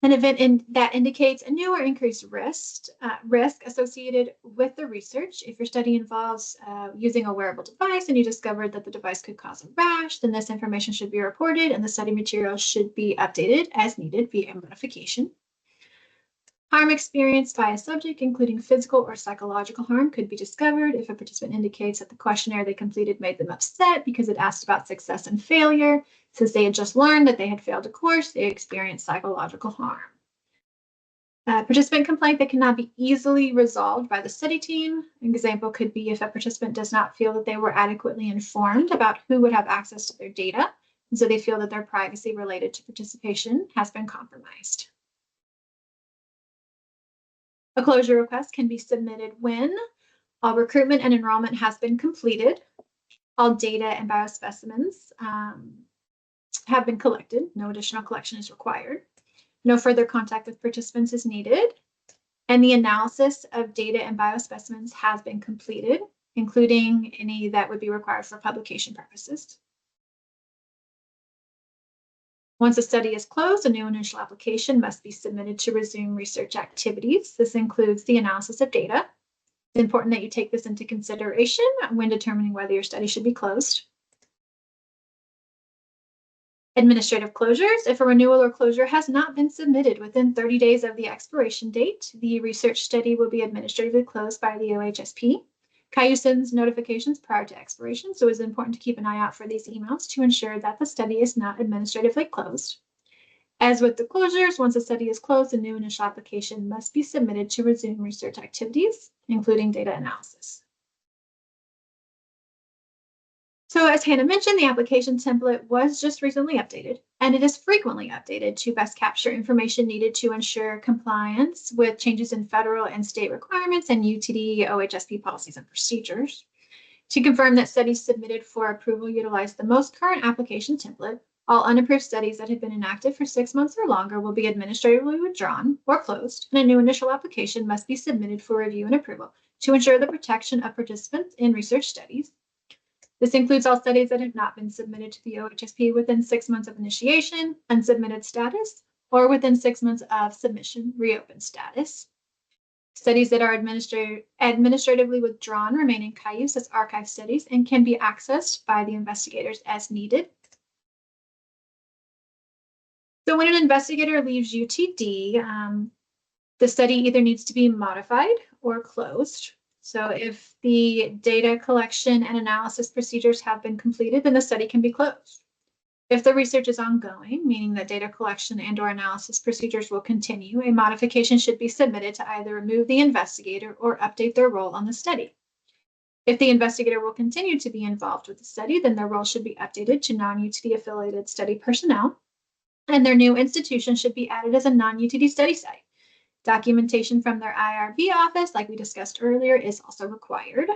An event that indicates a new or increased risk associated with the research. If your study involves using a wearable device and you discovered that the device could cause a rash, then this information should be reported and the study materials should be updated as needed via modification. Harm experienced by a subject, including physical or psychological harm, could be discovered if a participant indicates that the questionnaire they completed made them upset because it asked about success and failure. Since they had just learned that they had failed a course, they experienced psychological harm. Participant complaint that cannot be easily resolved by the study team. An example could be if a participant does not feel that they were adequately informed about who would have access to their data, and so they feel that their privacy related to participation has been compromised. A closure request can be submitted when all recruitment and enrollment has been completed, all data and biospecimens have been collected, no additional collection is required, no further contact with participants is needed, and the analysis of data and biospecimens has been completed, including any that would be required for publication purposes. Once a study is closed, a new initial application must be submitted to resume research activities. This includes the analysis of data. It's important that you take this into consideration when determining whether your study should be closed. Administrative closures. If a renewal or closure has not been submitted within 30 days of the expiration date, the research study will be administratively closed by the OHSP. CAIU sends notifications prior to expiration, so it's important to keep an eye out for these emails to ensure that the study is not administratively closed. As with the closures, once a study is closed, a new initial application must be submitted to resume research activities, including data analysis. So as Hannah mentioned, the application template was just recently updated, and it is frequently updated to best capture information needed to ensure compliance with changes in federal and state requirements and UTD OHSP policies and procedures. To confirm that studies submitted for approval utilize the most current application template, all unapproved studies that have been inactive for 6 months or longer will be administratively withdrawn or closed, and a new initial application must be submitted for review and approval to ensure the protection of participants in research studies. This includes all studies that have not been submitted to the OHSP within 6 months of initiation, unsubmitted status, or within 6 months of submission, reopened status. Studies that are administratively withdrawn remain in CAIUS as archive studies and can be accessed by the investigators as needed. So when an investigator leaves UTD, the study either needs to be modified or closed. So if the data collection and analysis procedures have been completed, then the study can be closed. If the research is ongoing, meaning that data collection and/or analysis procedures will continue, a modification should be submitted to either remove the investigator or update their role on the study. If the investigator will continue to be involved with the study, then their role should be updated to non-UTD affiliated study personnel, and their new institution should be added as a non-UTD study site. Documentation from their IRB office, like we discussed earlier, is also required.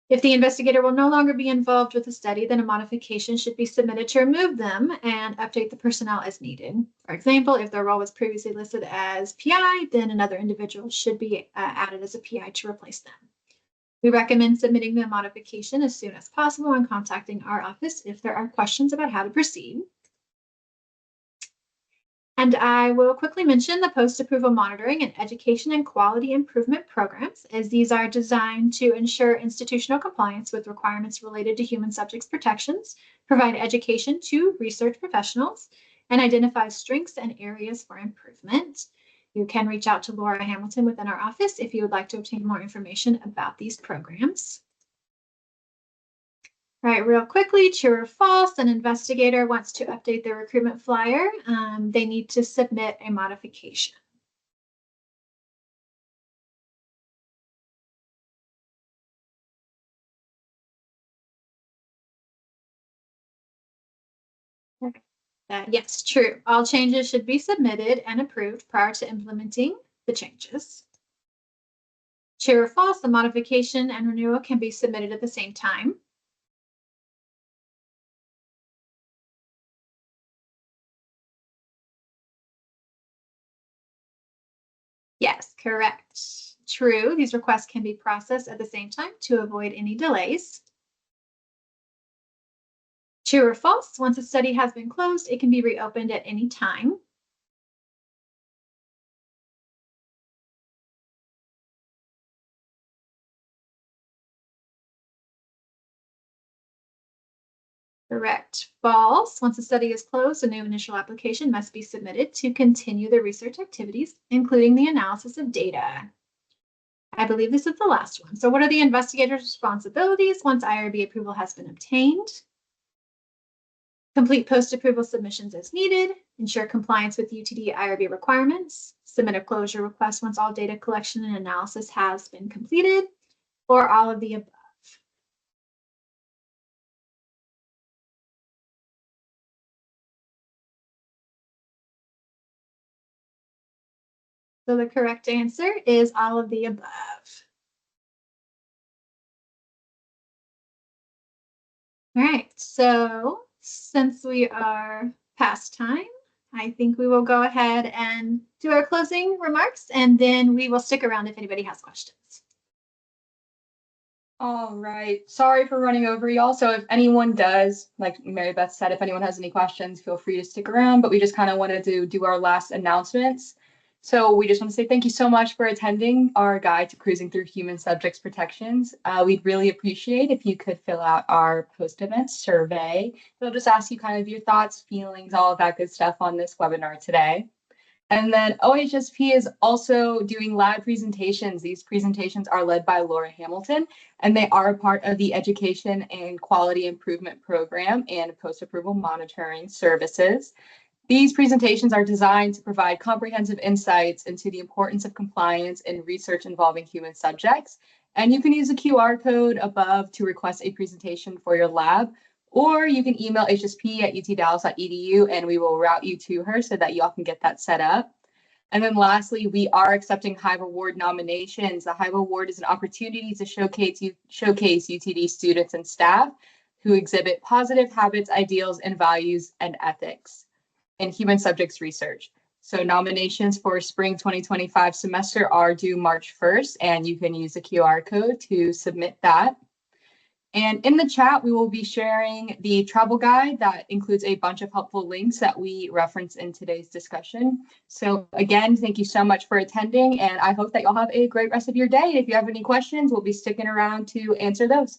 If the investigator will no longer be involved with the study, then a modification should be submitted to remove them and update the personnel as needed. For example, if their role was previously listed as PI, then another individual should be added as a PI to replace them. We recommend submitting the modification as soon as possible and contacting our office if there are questions about how to proceed. And I will quickly mention the post-approval monitoring and education and quality improvement programs, as these are designed to ensure institutional compliance with requirements related to human subjects protections, provide education to research professionals, and identify strengths and areas for improvement. You can reach out to Laura Hamilton within our office if you would like to obtain more information about these programs. All right, real quickly, true or false, an investigator wants to update their recruitment flyer. They need to submit a modification. Yes, true. All changes should be submitted and approved prior to implementing the changes. True or false, the modification and renewal can be submitted at the same time. Yes, correct. True. These requests can be processed at the same time to avoid any delays. True or false, once a study has been closed, it can be reopened at any time. Correct. False. Once a study is closed, a new initial application must be submitted to continue the research activities, including the analysis of data. I believe this is the last one. So what are the investigator's responsibilities once IRB approval has been obtained? Complete post-approval submissions as needed, ensure compliance with UTD IRB requirements, submit a closure request once all data collection and analysis has been completed, or all of the above. So the correct answer is all of the above. All right, so since we are past time, I think we will go ahead and do our closing remarks, and then we will stick around if anybody has questions. All right. Sorry for running over y'all. So if anyone does, like Mary Beth said, if anyone has any questions, feel free to stick around. But we just kind of wanted to do our last announcements. So we just want to say thank you so much for attending our guide to cruising through human subjects protections. We'd really appreciate if you could fill out our post-event survey. It'll just ask you kind of your thoughts, feelings, all of that good stuff on this webinar today. And then OHSP is also doing live presentations. These presentations are led by Laura Hamilton, and they are a part of the Education and Quality Improvement Program and Post-Approval Monitoring Services. These presentations are designed to provide comprehensive insights into the importance of compliance in research involving human subjects. And you can use the QR code above to request a presentation for your lab, or you can email hsp@utdallas.edu and we will route you to her so that y'all can get that set up. And then lastly, we are accepting Hive Award nominations. The Hive Award is an opportunity to showcase UTD students and staff who exhibit positive habits, ideals, and values and ethics in human subjects research. So nominations for spring 2025 semester are due March 1st, and you can use the QR code to submit that. And in the chat, we will be sharing the travel guide that includes a bunch of helpful links that we reference in today's discussion. So again, thank you so much for attending, and I hope that you'll have a great rest of your day. If you have any questions, we'll be sticking around to answer those.